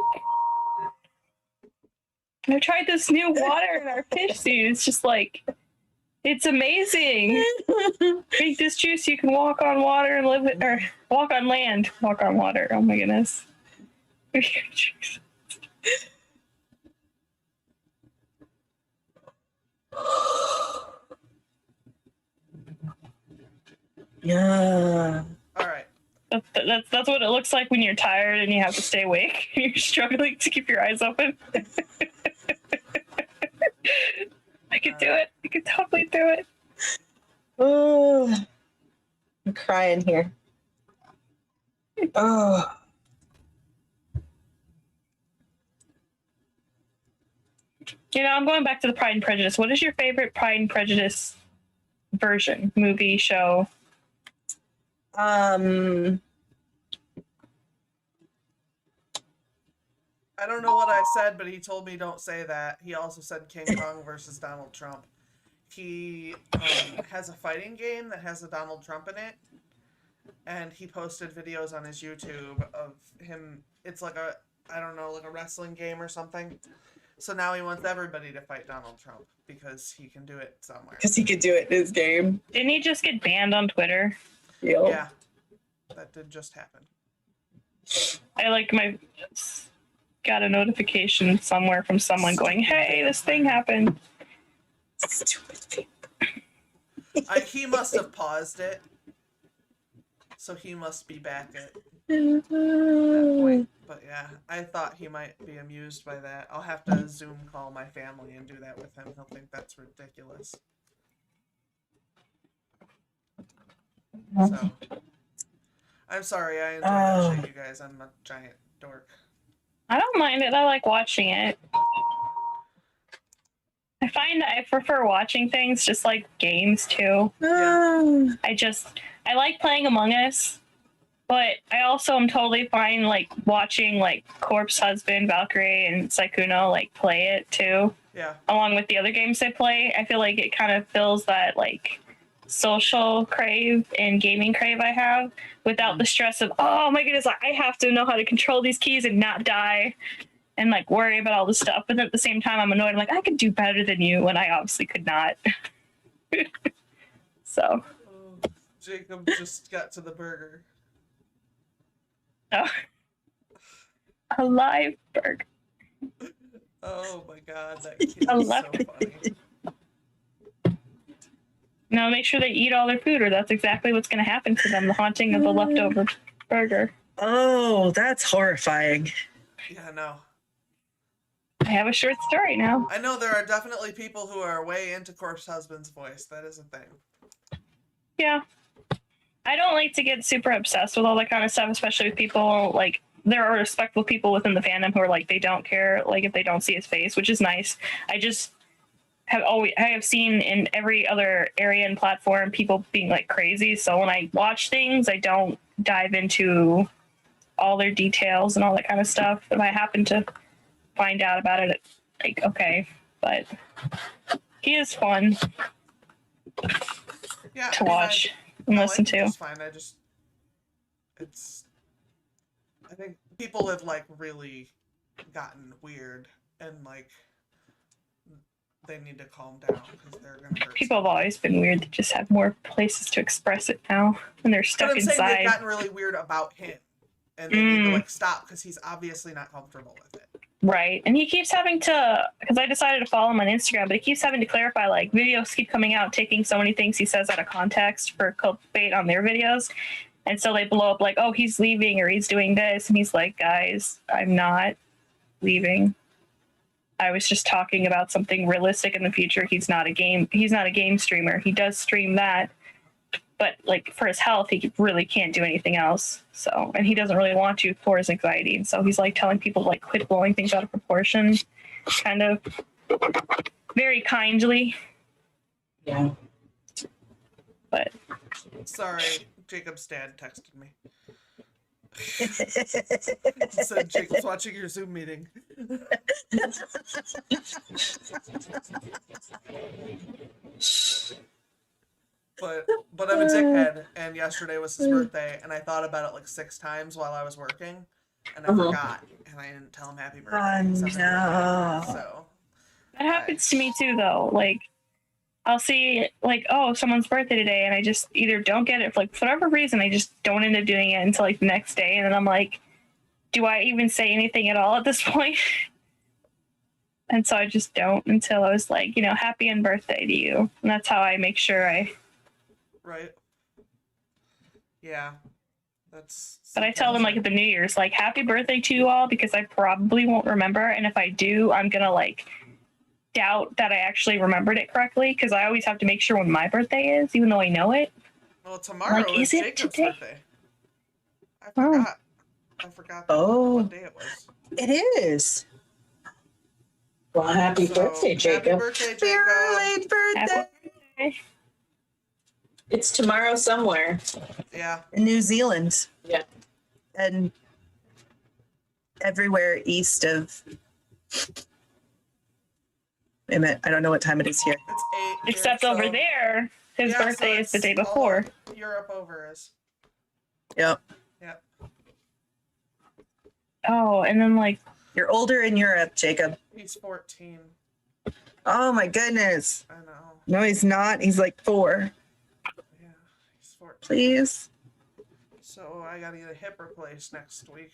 S1: I've tried this new water in our fish suit. It's just like, it's amazing. Drink this juice, you can walk on water and live it, or walk on land, walk on water. Oh my goodness.
S3: Yeah.
S2: All right.
S1: That's what it looks like when you're tired and you have to stay awake. You're struggling to keep your eyes open. I could do it. I could totally do it.
S3: Oh, I'm crying here. Oh.
S1: You know, I'm going back to the Pride and Prejudice. What is your favorite Pride and Prejudice version? Movie, show?
S2: I don't know what I said, but he told me don't say that. He also said King Kong versus Donald Trump. He has a fighting game that has a Donald Trump in it, and he posted videos on his YouTube of him. It's like a, I don't know, like a wrestling game or something. So now he wants everybody to fight Donald Trump because he can do it somewhere.
S3: Because he could do it in his game.
S1: Didn't he just get banned on Twitter?
S3: Yep.
S2: Yeah, that did just happen.
S1: I got a notification somewhere from someone going, "Hey, this thing happened."
S3: Stupid thing.
S2: He must have paused it, so he must be back at that point. But yeah, I thought he might be amused by that. I'll have to Zoom call my family and do that with him. He'll think that's ridiculous. So, I'm sorry, I enjoy that shit, you guys. I'm a giant dork.
S1: I don't mind it. I like watching it. I find that I prefer watching things just like games too.
S3: Yeah.
S1: I like playing Among Us, but I also am totally fine like watching like Corpse Husband, Valkyrie, and Sykkuno like play it too.
S2: Yeah.
S1: Along with the other games I play. I feel like it kind of fills that like social crave and gaming crave I have without the stress of, oh my goodness, I have to know how to control these keys and not die and like worry about all this stuff. But at the same time, I'm annoyed. I'm like, I could do better than you when I obviously could not. So.
S2: Oh, Jacob just got to the burger.
S1: Oh. A live burger.
S2: Oh my god, that kid is
S1: I
S2: so
S1: love
S2: funny.
S1: Now make sure they eat all their food, or that's exactly what's going to happen to them. The haunting of the leftover burger.
S3: Oh, that's horrifying.
S2: Yeah, no.
S1: I have a short story now.
S2: I know there are definitely people who are way into Corpse Husband's voice. That is a thing.
S1: Yeah. I don't like to get super obsessed with all that kind of stuff, especially with people like there are respectful people within the fandom who are like they don't care like if they don't see his face, which is nice. I have seen in every other area and platform people being like crazy. So when I watch things, I don't dive into all their details and all that kind of stuff. If I happen to find out about it, like okay, but he is fun to watch and listen to.
S2: It's fine. I think people have like really gotten weird and like they need to calm down because they're gonna hurt.
S1: People have always been weird. They just have more places to express it now, and they're stuck
S2: but I'm saying
S1: inside.
S2: they've gotten really weird about him, and they need to like stop because he's obviously not comfortable with it.
S1: Right, and he keeps having to, because I decided to follow him on Instagram, but he keeps having to clarify, like, videos keep coming out, taking so many things he says out of context for clickbait on their videos, and so they blow up like, oh, he's leaving, or he's doing this, and he's like, guys, I'm not leaving. I was just talking about something realistic in the future. He's not a game streamer. He does stream that, but like for his health, he really can't do anything else. So, and he doesn't really want to for his anxiety. And so he's like telling people to like quit blowing things out of proportion, kind of very kindly.
S3: Yeah.
S1: But
S2: Sorry, Jacob's dad texted me. He said Jacob's watching your Zoom meeting. but I'm a dickhead, and yesterday was his birthday, and I thought about it like 6 times while I was working, and I forgot, and I didn't tell him happy birthday.
S3: Oh,
S2: except for
S3: no.
S2: So
S1: That happens to me too, though. Like, I'll see, like, oh, someone's birthday today, and I just either don't get it for, like, for whatever reason, I just don't end up doing it until, like, the next day, and then I'm like, do I even say anything at all at this point? And so I just don't until I was like, happy and birthday to you. And that's how I make sure
S2: right. Yeah. That's.
S1: But I tell them, like, at the New Year's, like, happy birthday to you all, because I probably won't remember. And if I do, I'm going to, like, doubt that I actually remembered it correctly, because I always have to make sure when my birthday is, even though I know it.
S2: Well, tomorrow
S1: like,
S2: is
S1: is it
S2: Jacob's
S1: today?
S2: birthday. I forgot. I forgot what day it was.
S3: It is.
S4: Well, happy
S2: So,
S4: birthday, Jacob.
S2: Happy birthday,
S3: Happy
S2: Jacob.
S3: late birthday.
S1: Happy birthday.
S4: It's tomorrow somewhere.
S2: Yeah.
S3: In New Zealand.
S4: Yeah.
S3: And everywhere east of. Wait a minute. I don't know what time it is here.
S2: It's 8 here,
S1: Except
S2: so-
S1: over there, his
S2: Yeah,
S1: birthday
S2: so
S1: is the
S2: it's
S1: day
S2: all
S1: before.
S2: Europe over is.
S3: Yep.
S2: Yep.
S1: Oh, and then, like,
S3: You're older in Europe, Jacob.
S2: He's 14.
S3: Oh my goodness.
S2: I know.
S3: No, he's not. He's like 4.
S2: Yeah, he's 14.
S3: Please.
S2: So I gotta get a hip replaced next week.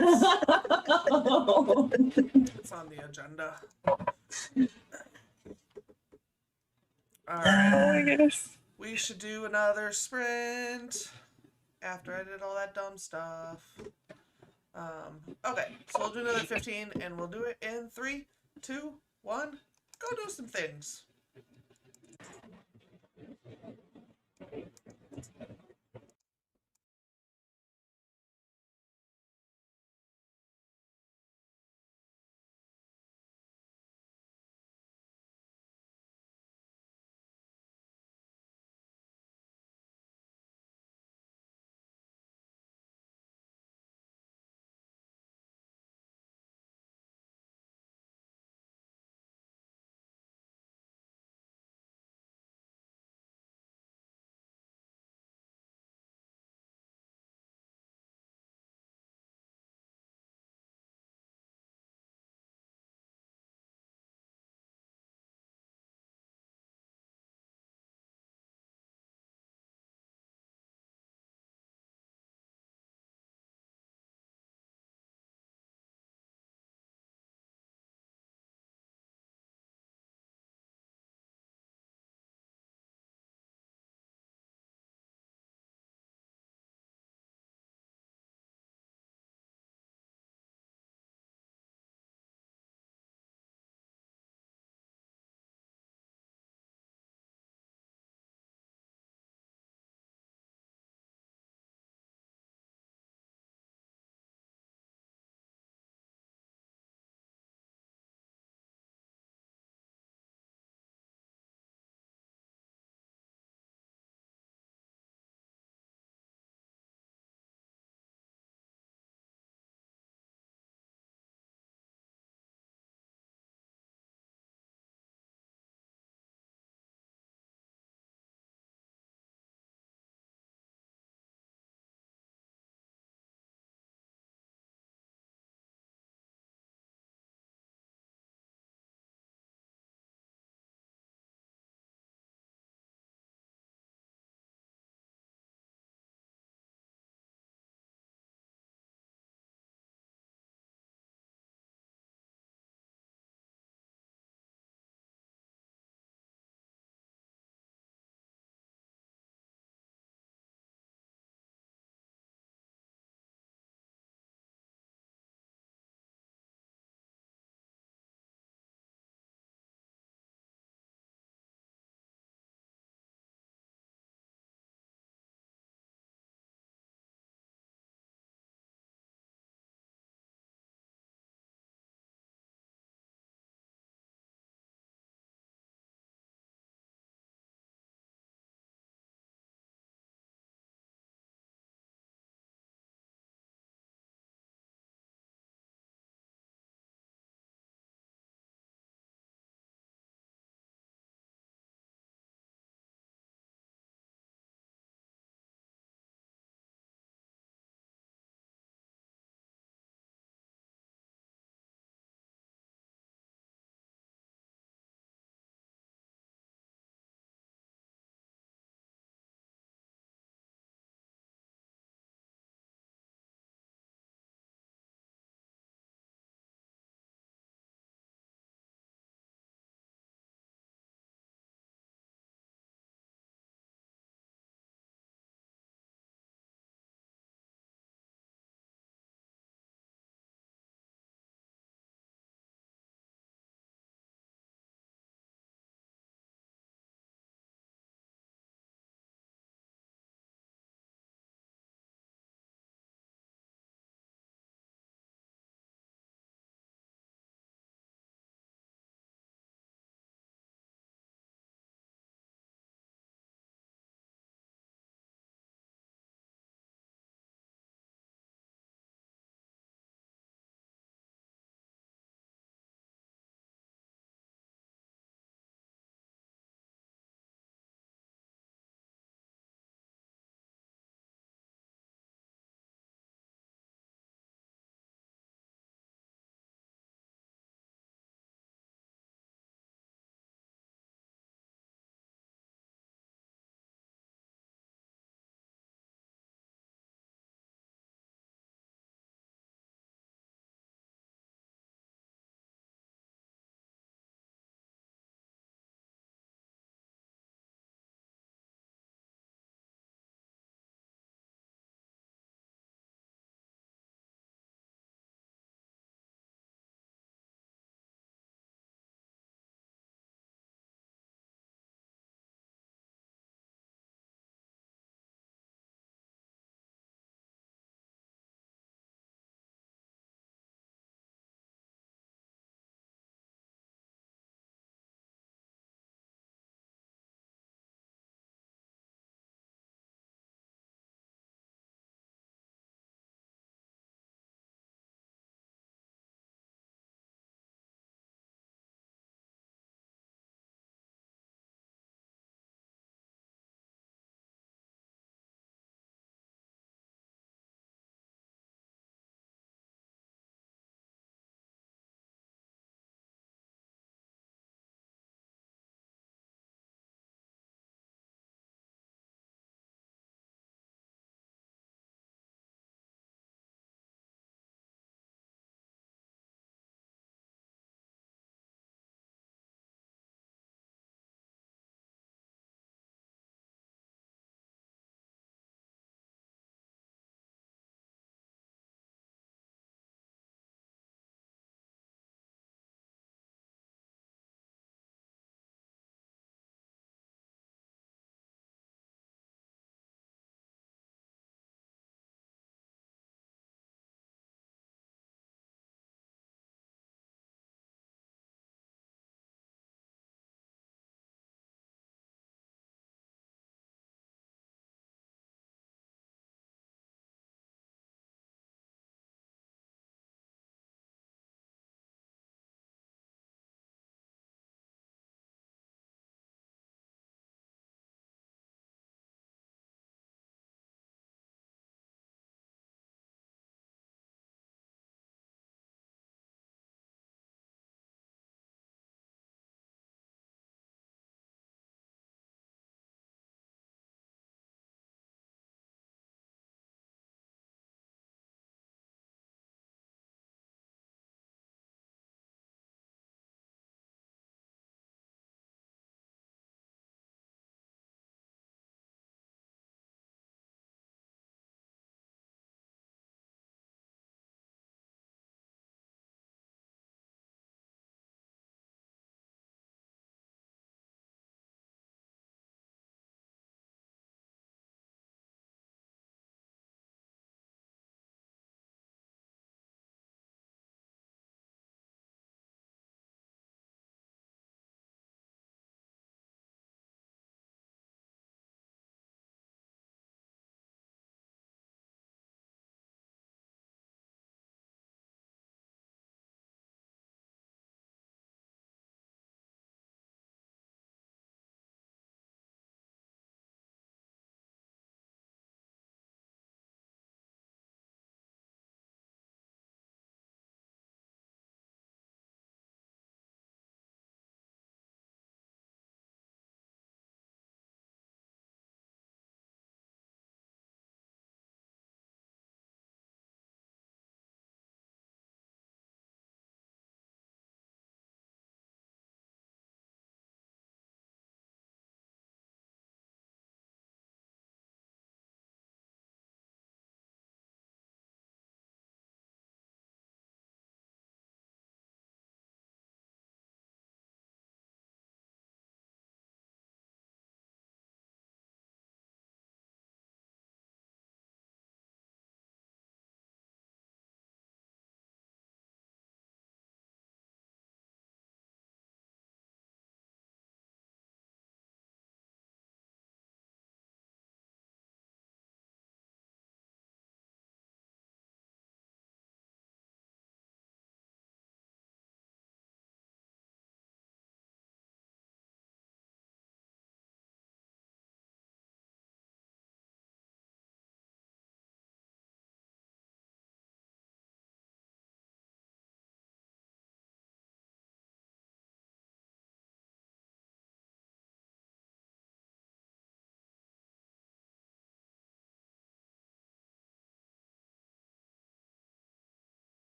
S4: Oh,
S2: It's on the agenda.
S1: oh my
S2: Alright.
S1: goodness.
S2: We should do another sprint after I did all that dumb stuff. Okay, so we'll do another 15 and we'll do it in 3, 2, 1. Go do some things.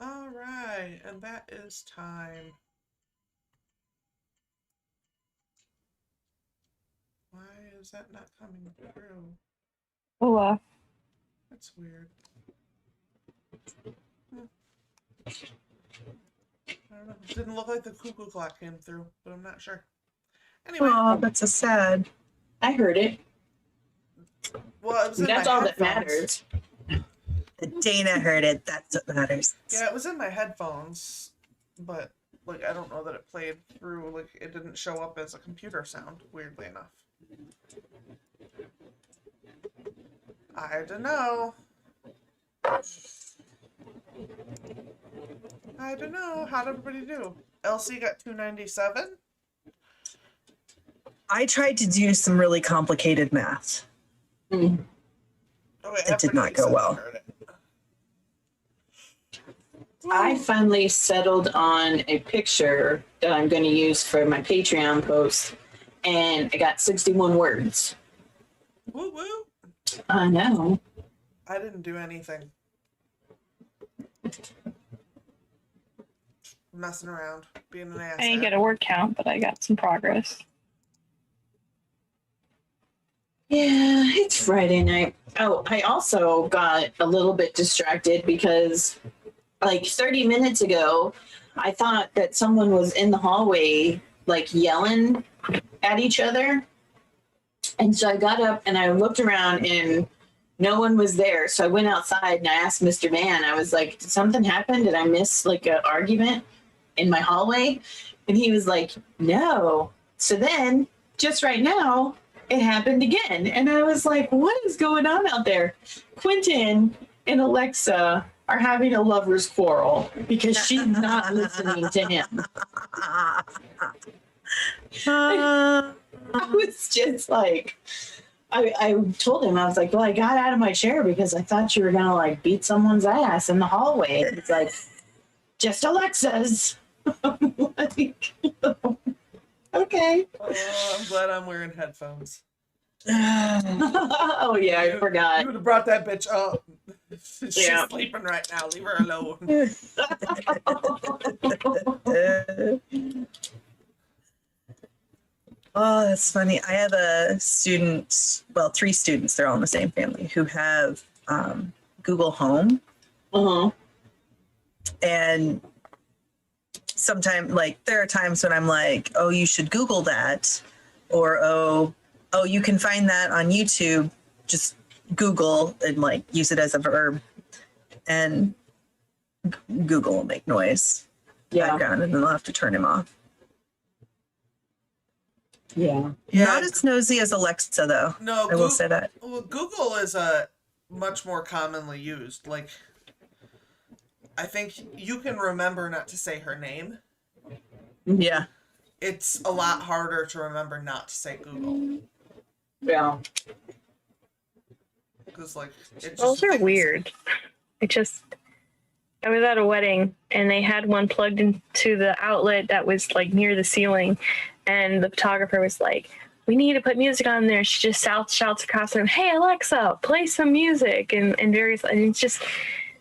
S2: All right, and that is time. Why is that not coming through?
S1: Oh,
S2: That's weird. I don't know. It didn't look like the cuckoo clock came through, but I'm not sure. Anyway,
S3: Oh, that's so sad.
S4: I heard it.
S2: well, it was in
S4: That's
S2: my
S4: all that
S2: headphones.
S4: matters.
S3: Dana heard it. That's what matters.
S2: Yeah, it was in my headphones, but like I don't know that it played through. Like it didn't show up as a computer sound. Weirdly enough. I don't know. I don't know. How'd everybody do? Elsie got 297.
S3: I tried to do some really complicated math.
S4: Mm.
S2: Oh, wait,
S3: It did not go well.
S4: I finally settled on a picture that I'm going to use for my Patreon post, and I got 61 words.
S2: Woo woo.
S4: I know.
S2: I didn't do anything. Messing around, being an ass.
S1: I didn't get a word count, but I got some progress.
S4: Yeah, it's Friday night. Oh, I also got a little bit distracted because like 30 minutes ago, I thought that someone was in the hallway like yelling at each other. And so I got up and I looked around and no one was there. So I went outside and I asked Mr. Van, I was like, did something happen? Did I miss like an argument in my hallway? And he was like, no. So then just right now, it happened again. And I was like, what is going on out there? Quentin and Alexa are having a lover's quarrel because she's not listening to him. I was just like, I told him, I was like, well, I got out of my chair because I thought you were going to like beat someone's ass in the hallway. It's like, just Alexa's. I'm like, okay.
S2: I'm glad I'm wearing headphones.
S4: Oh, yeah, I forgot.
S2: You would have brought that bitch up. She's
S4: Yeah.
S2: sleeping right now. Leave her alone.
S3: Oh, that's funny. I have a student, well, 3 students, they're all in the same family, who have Google Home.
S4: Uh-huh.
S3: And sometimes, like, there are times when I'm like, oh, you should Google that. Or, oh, you can find that on YouTube. Just Google and, like, use it as a verb. And Google will make noise.
S4: Yeah.
S3: Background, and then I'll have to turn him off.
S4: Yeah.
S2: Yeah.
S3: Not as nosy as Alexa, though.
S2: No,
S3: I will say that.
S2: Well, Google is much more commonly used. Like, I think you can remember not to say her name.
S3: Yeah.
S2: It's a lot harder to remember not to say Google.
S4: Yeah.
S2: Because, like, it's just
S1: Those
S2: a
S1: are
S2: thing.
S1: weird. I was at a wedding and they had one plugged into the outlet that was like near the ceiling, and the photographer was like, we need to put music on there. She just shouts across the room, hey Alexa, play some music, and various, and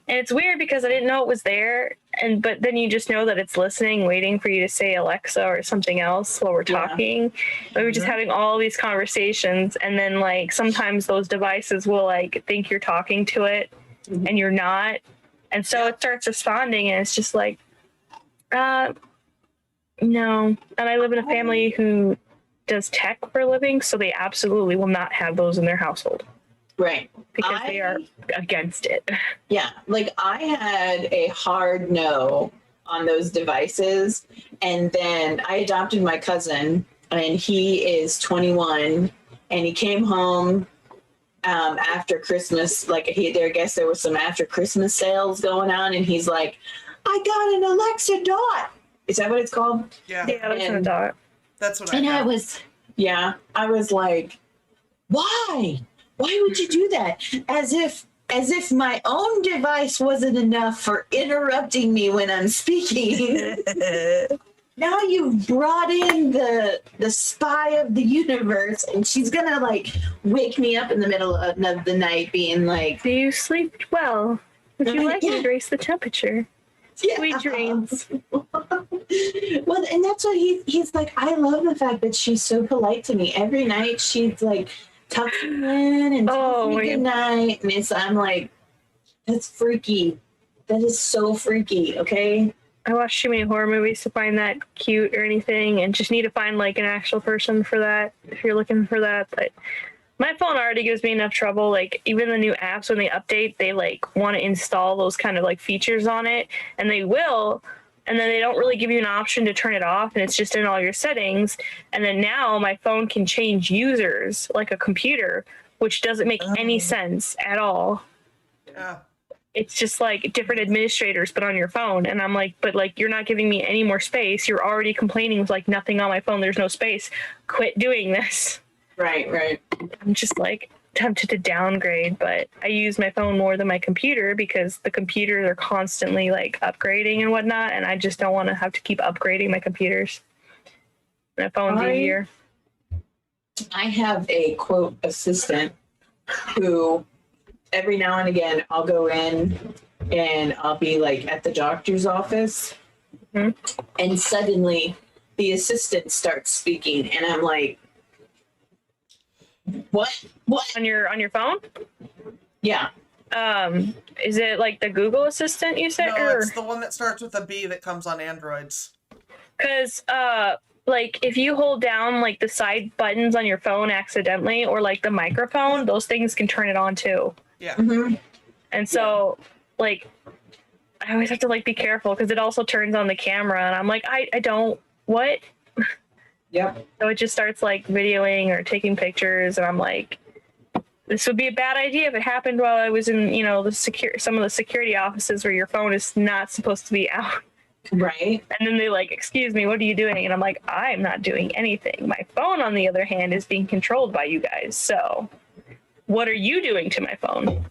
S1: it's weird because I didn't know it was there, but then you just know that it's listening, waiting for you to say Alexa or something else while we're talking. We were just having all these conversations, and then like sometimes those devices will like think you're talking to it and you're not. And so it starts responding, and it's just like, no. And I live in a family who does tech for a living, so they absolutely will not have those in their household.
S4: Right.
S1: Because they are against it.
S4: Yeah. Like I had a hard no on those devices. And then I adopted my cousin, and he is 21, and he came home after Christmas. Like I guess there was some after Christmas sales going on, and he's like, I got an Alexa Dot. Is that what it's called?
S2: Yeah.
S1: Yeah, that's an adult.
S2: That's what I
S4: And
S2: got.
S4: I was like, why would you do that? As if my own device wasn't enough for interrupting me when I'm speaking. now you've brought in the spy of the universe, and she's gonna like wake me up in the middle of the night, being like,
S1: Do you sleep well? Would you like me to raise the temperature?
S4: yeah.
S1: Sweet dreams.
S4: Well, and that's what he's like. I love the fact that she's so polite to me. Every night she's like tucks me in and tells me good night, and I'm like, that's freaky. That is so freaky. Okay.
S1: I watch too many horror movies to find that cute or anything, and just need to find like an actual person for that if you're looking for that. But my phone already gives me enough trouble. Like even the new apps, when they update, they like want to install those kind of like features on it, and they will, and then they don't really give you an option to turn it off, and it's just in all your settings. And then now my phone can change users like a computer, which doesn't make any sense at all.
S2: Yeah.
S1: It's just like different administrators, but on your phone. And I'm like, but like, you're not giving me any more space. You're already complaining with like nothing on my phone. There's no space. Quit doing this.
S4: Right.
S1: I'm just like tempted to downgrade, but I use my phone more than my computer because the computers are constantly like upgrading and whatnot. And I just don't want to have to keep upgrading my computers. My phone's easier.
S4: I have a quote assistant who every now and again I'll go in and I'll be like at the doctor's office, and suddenly the assistant starts speaking, and I'm like, what
S1: On your phone?
S4: Yeah.
S1: Is it like the Google Assistant you said?
S2: No, it's the one that starts with a B that comes on Androids.
S1: Because like if you hold down like the side buttons on your phone accidentally, or like the microphone, those things can turn it on too.
S2: Yeah.
S1: And so like I always have to like be careful because it also turns on the camera, and I'm like, I don't what?
S4: Yep.
S1: So it just starts like videoing or taking pictures, and I'm like, this would be a bad idea if it happened while I was in, you know, some of the security offices where your phone is not supposed to be out.
S4: Right.
S1: And then they like, excuse me, what are you doing? And I'm like, I'm not doing anything. My phone, on the other hand, is being controlled by you guys. So what are you doing to my phone?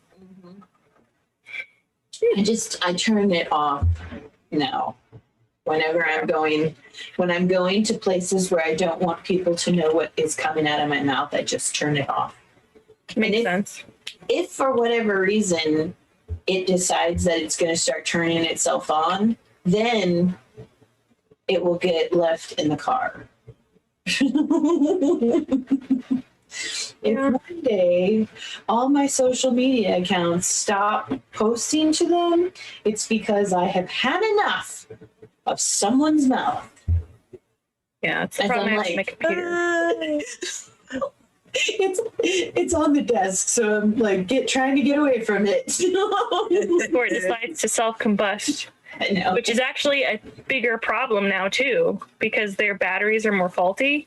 S4: I turn it off now. Whenever when I'm going to places where I don't want people to know what is coming out of my mouth, I just turn it off.
S1: Makes sense.
S4: If for whatever reason it decides that it's going to start turning itself on, then it will get left in the car. If one day all my social media accounts stop posting to them, it's because I have had enough of someone's mouth.
S1: Yeah, it's the problem with my computer.
S4: It's on the desk, so I'm like trying to get away from it.
S1: Before it decides to self-combust.
S4: I know.
S1: Which is actually a bigger problem now too, because their batteries are more faulty.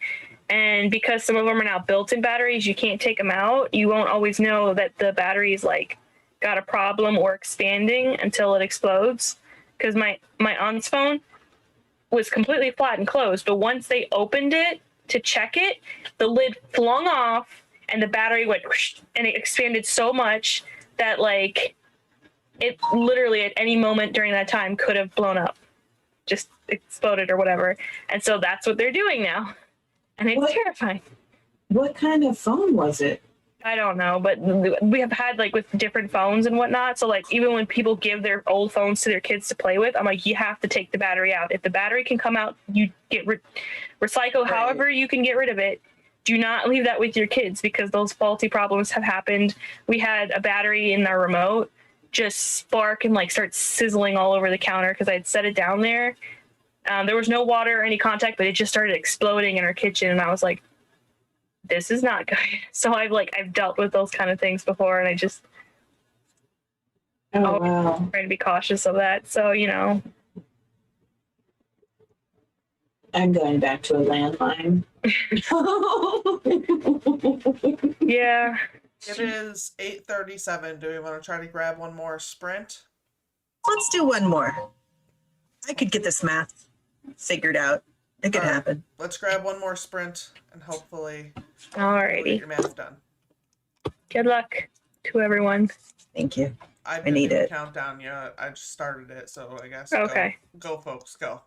S1: And because some of them are now built-in batteries, you can't take them out. You won't always know that the battery's like got a problem or expanding until it explodes. Because my aunt's phone was completely flat and closed, but once they opened it to check it, the lid flung off and the battery went whoosh, and it expanded so much that like it literally at any moment during that time could have blown up, just exploded or whatever. And so that's what they're doing now. And it's terrifying.
S4: What kind of phone was it?
S1: I don't know, but we have had like with different phones and whatnot. So like even when people give their old phones to their kids to play with, I'm like, you have to take the battery out. If the battery can come out, you get recycle however you can get rid of it. Do not leave that with your kids because those faulty problems have happened. We had a battery in our remote just spark and like start sizzling all over the counter because I had set it down there. There was no water or any contact, but it just started exploding in our kitchen, and I was like, this is not good. So I've dealt with those kind of things before, and I just
S4: wow.
S1: try to be cautious of that. So, you know.
S4: I'm going back to a landline.
S1: Yeah.
S2: It is 8:37. Do we want to try to grab one more sprint?
S3: Let's do one more. I could get this math figured out. It could happen.
S2: Let's grab one more sprint and hopefully you'll
S1: Alrighty.
S2: get your math done.
S1: Good luck to everyone.
S3: Thank you.
S2: I
S3: need
S2: didn't
S3: it.
S2: count down yet. I just started it, so I guess
S1: Okay.
S2: go folks, go.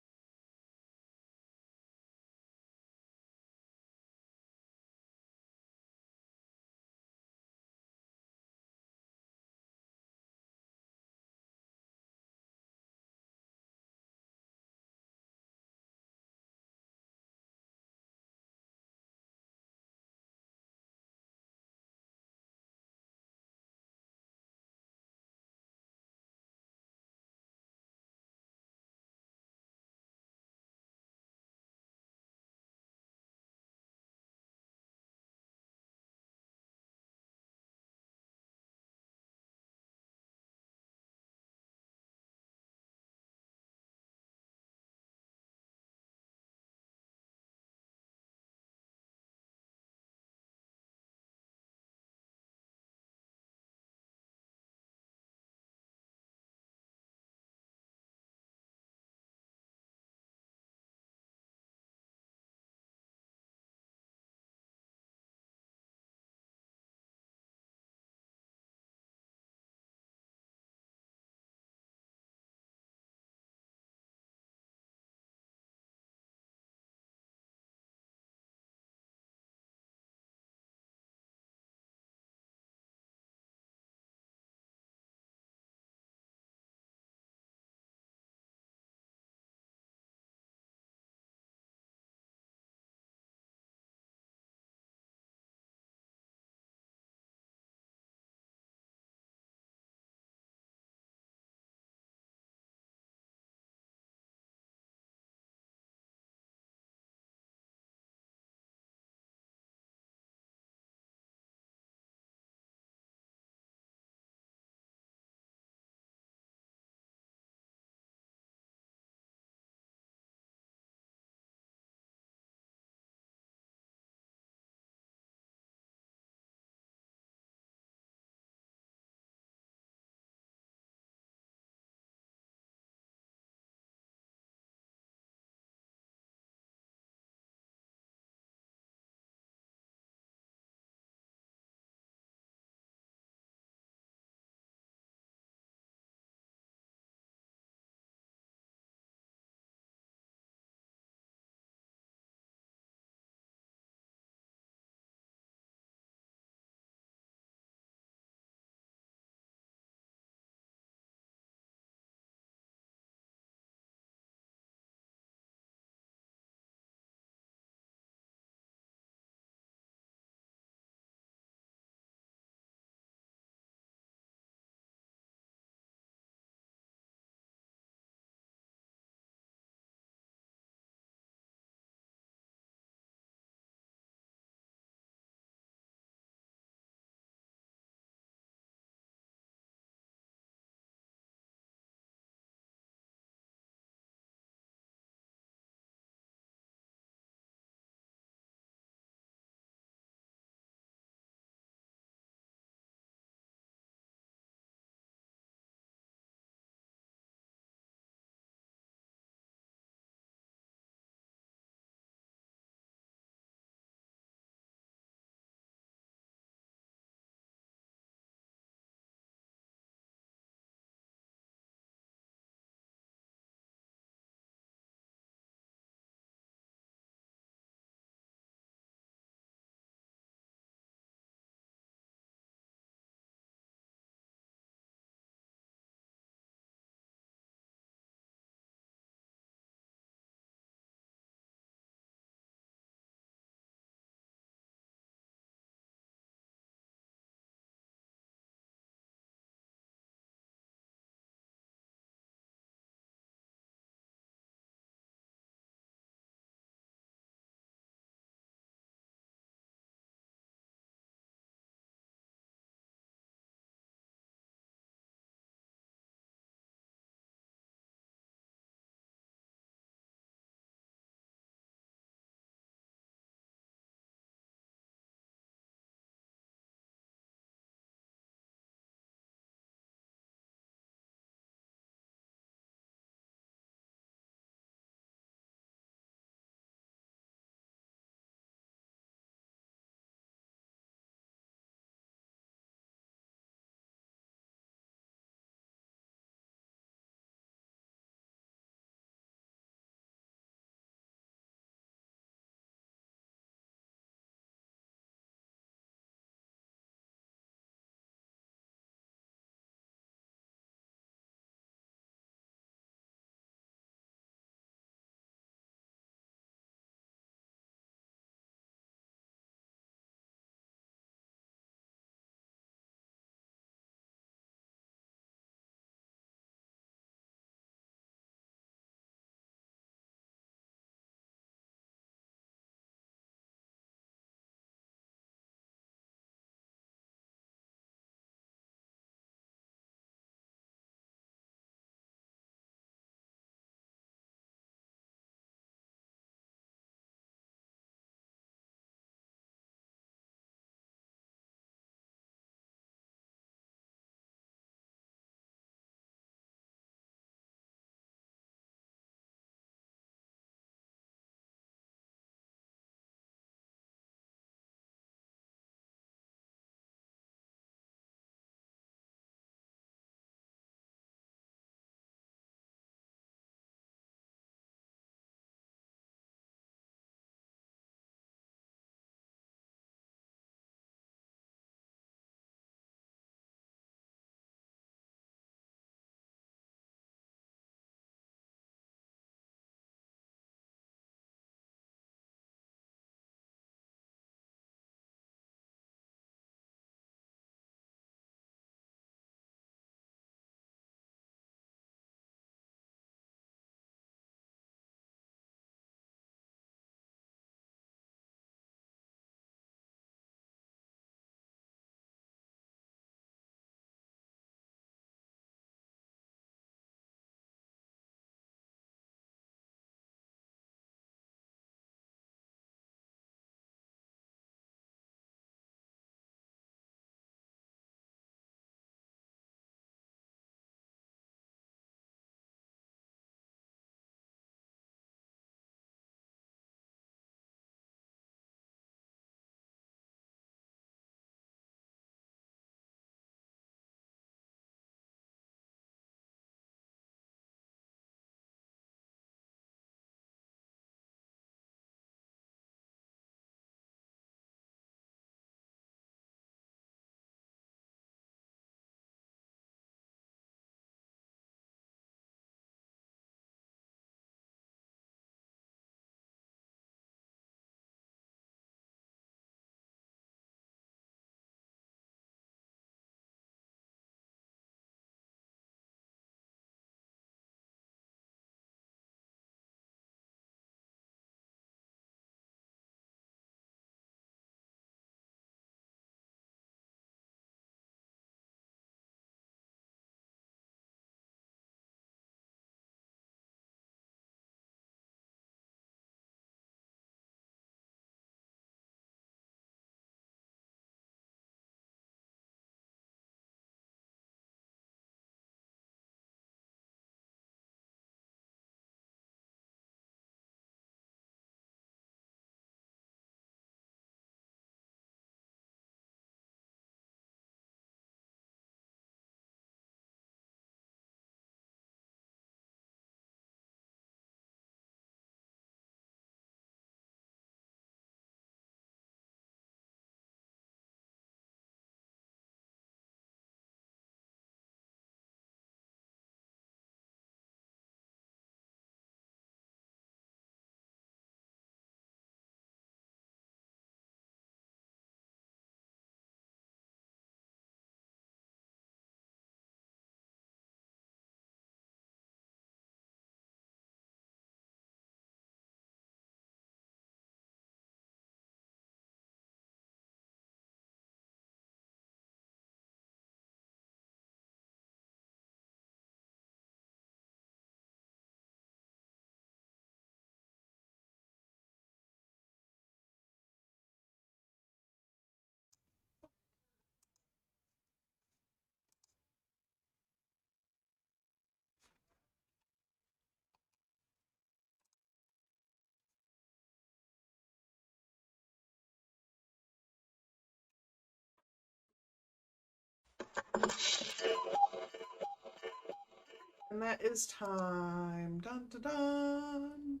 S2: And that is time. Dun dun dun.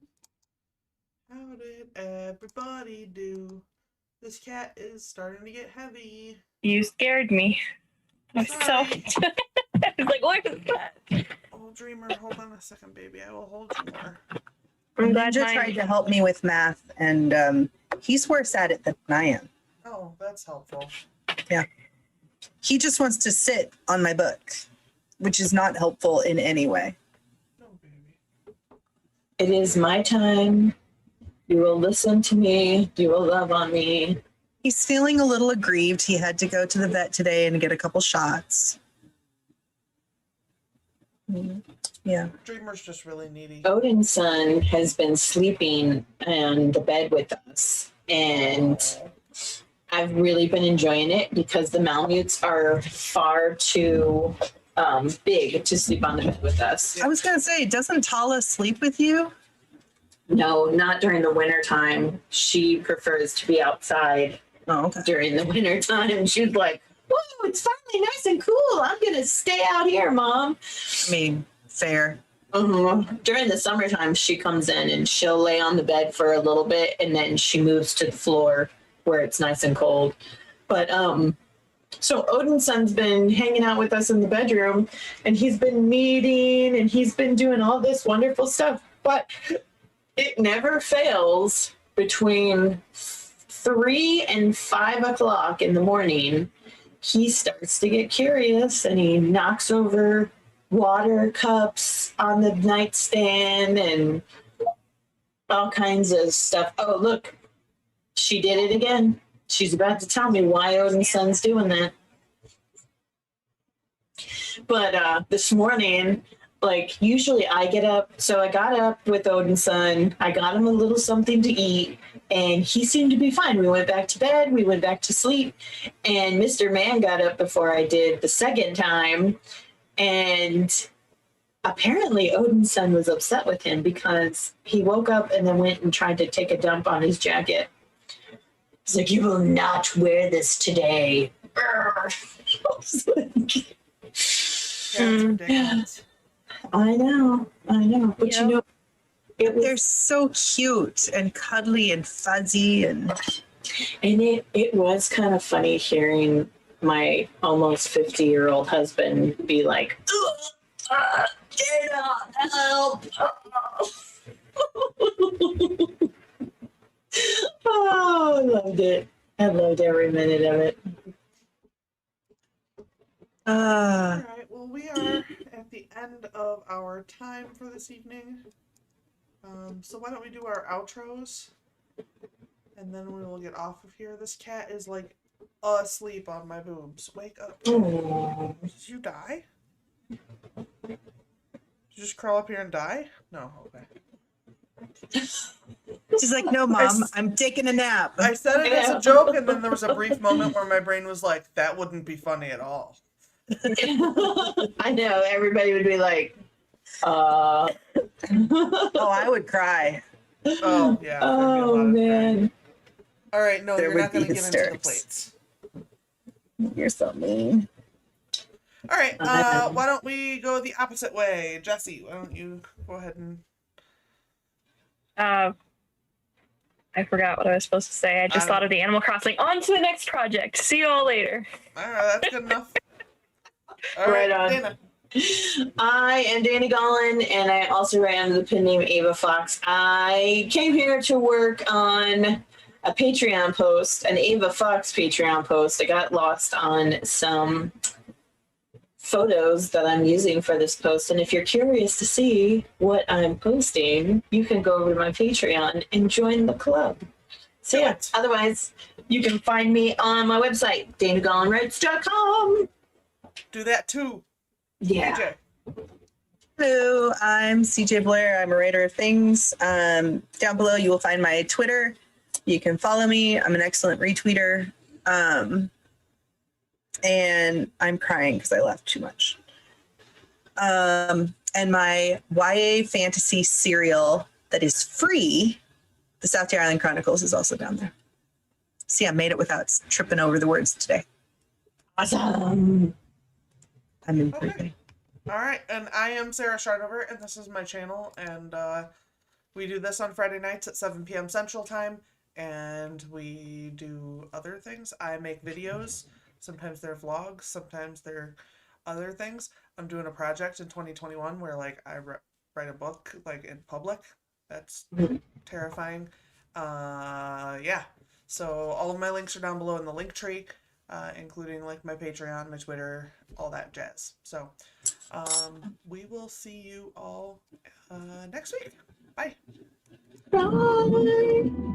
S2: How did everybody do? This cat is starting to get heavy.
S1: You scared me. I'm so.
S2: Sorry.
S1: I was like, what is that?
S2: Oh, Dreamer, hold on a second, baby. I will hold you more.
S1: I'm glad
S3: Ninja tried to help me with math, and he's worse at it than I am.
S2: Oh, that's helpful.
S3: Yeah. He just wants to sit on my book, which is not helpful in any way.
S2: No, baby.
S4: It is my time. You will listen to me. You will love on me.
S3: He's feeling a little aggrieved. He had to go to the vet today and get a couple shots. Yeah.
S2: Dreamer's just really needy.
S4: Odin's son has been sleeping in the bed with us, and I've really been enjoying it because the Malamutes are far too big to sleep on the bed with us.
S3: I was going to say, doesn't Tala sleep with you?
S4: No, not during the winter time. She prefers to be outside
S3: Oh, okay.
S4: during the winter time. She's like, whoa, it's finally nice and cool. I'm going to stay out here, Mom.
S3: I mean, fair.
S4: During the summertime, she comes in and she'll lay on the bed for a little bit, and then she moves to the floor where it's nice and cold. But so Odin's son's been hanging out with us in the bedroom, and he's been meeting, and he's been doing all this wonderful stuff. But it never fails between 3 and 5 o'clock in the morning. He starts to get curious, and he knocks over water cups on the nightstand and all kinds of stuff. Oh, look, she did it again. She's about to tell me why Odin's son's doing that. But this morning, like, usually I get up. So I got up with Odin's son. I got him a little something to eat, and he seemed to be fine. We went back to bed. We went back to sleep. And Mr. Man got up before I did the second time. And apparently Odin's son was upset with him because he woke up and then went and tried to take a dump on his jacket. He's like, you will not wear this today. I know. But you know,
S3: They're so cute and cuddly and fuzzy and
S4: it was kind of funny hearing my almost 50-year-old husband be like, Dana, help. Oh, I loved it. I loved every minute of it.
S2: All right. Well, we are at the end of our time for this evening. So why don't we do our outros, and then we will get off of here. This cat is like asleep on my boobs. Wake up.
S4: Oh.
S2: Did you die? Did you just crawl up here and die? No. Okay.
S3: she's like, no, Mom, I'm taking a nap.
S2: I said it as a joke, and then there was a brief moment where my brain was like, that wouldn't be funny at all.
S4: I know, everybody would be like,
S3: Oh, I would cry.
S2: Oh, yeah.
S4: oh, man.
S2: All right, no,
S3: There
S2: you're
S3: would
S2: not going to
S3: be
S2: get into the
S3: hysterics.
S2: plates.
S3: You're so mean.
S2: All right, why don't we go the opposite way? Jesse, why don't you go ahead and...
S1: I forgot what I was supposed to say. I just thought of the Animal Crossing. On to the next project. See you all later.
S2: All right, that's good enough. All
S4: Right
S2: right,
S4: on.
S2: Dana.
S4: I am Danny Gollin, and I also ran under the pen name Ava Fox. I came here to work on a Patreon post, an Ava Fox Patreon post. I got lost on some photos that I'm using for this post, and if you're curious to see what I'm posting, you can go over to my Patreon and join the club. So yeah, otherwise, you can find me on my website, danagollinwrites.com.
S2: Do that too.
S4: Yeah.
S2: DJ.
S3: Hello, I'm CJ Blair. I'm a writer of things. Down below, you will find my Twitter. You can follow me. I'm an excellent retweeter. And I'm crying because I laughed too much. And my YA fantasy serial that is free, the South Day Island Chronicles, is also down there. See, I made it without tripping over the words today.
S4: Awesome.
S3: I'm improving.
S2: All right, and I am Sarah Shardover, and this is my channel, and we do this on Friday nights at 7 p.m. Central Time, and we do other things. I make videos. Sometimes they're vlogs, sometimes they're other things. I'm doing a project in 2021 where, like, I write a book, like, in public. That's terrifying. Yeah. So all of my links are down below in the link tree, including, like, my Patreon, my Twitter, all that jazz. So we will see you all next week. Bye.
S4: Bye.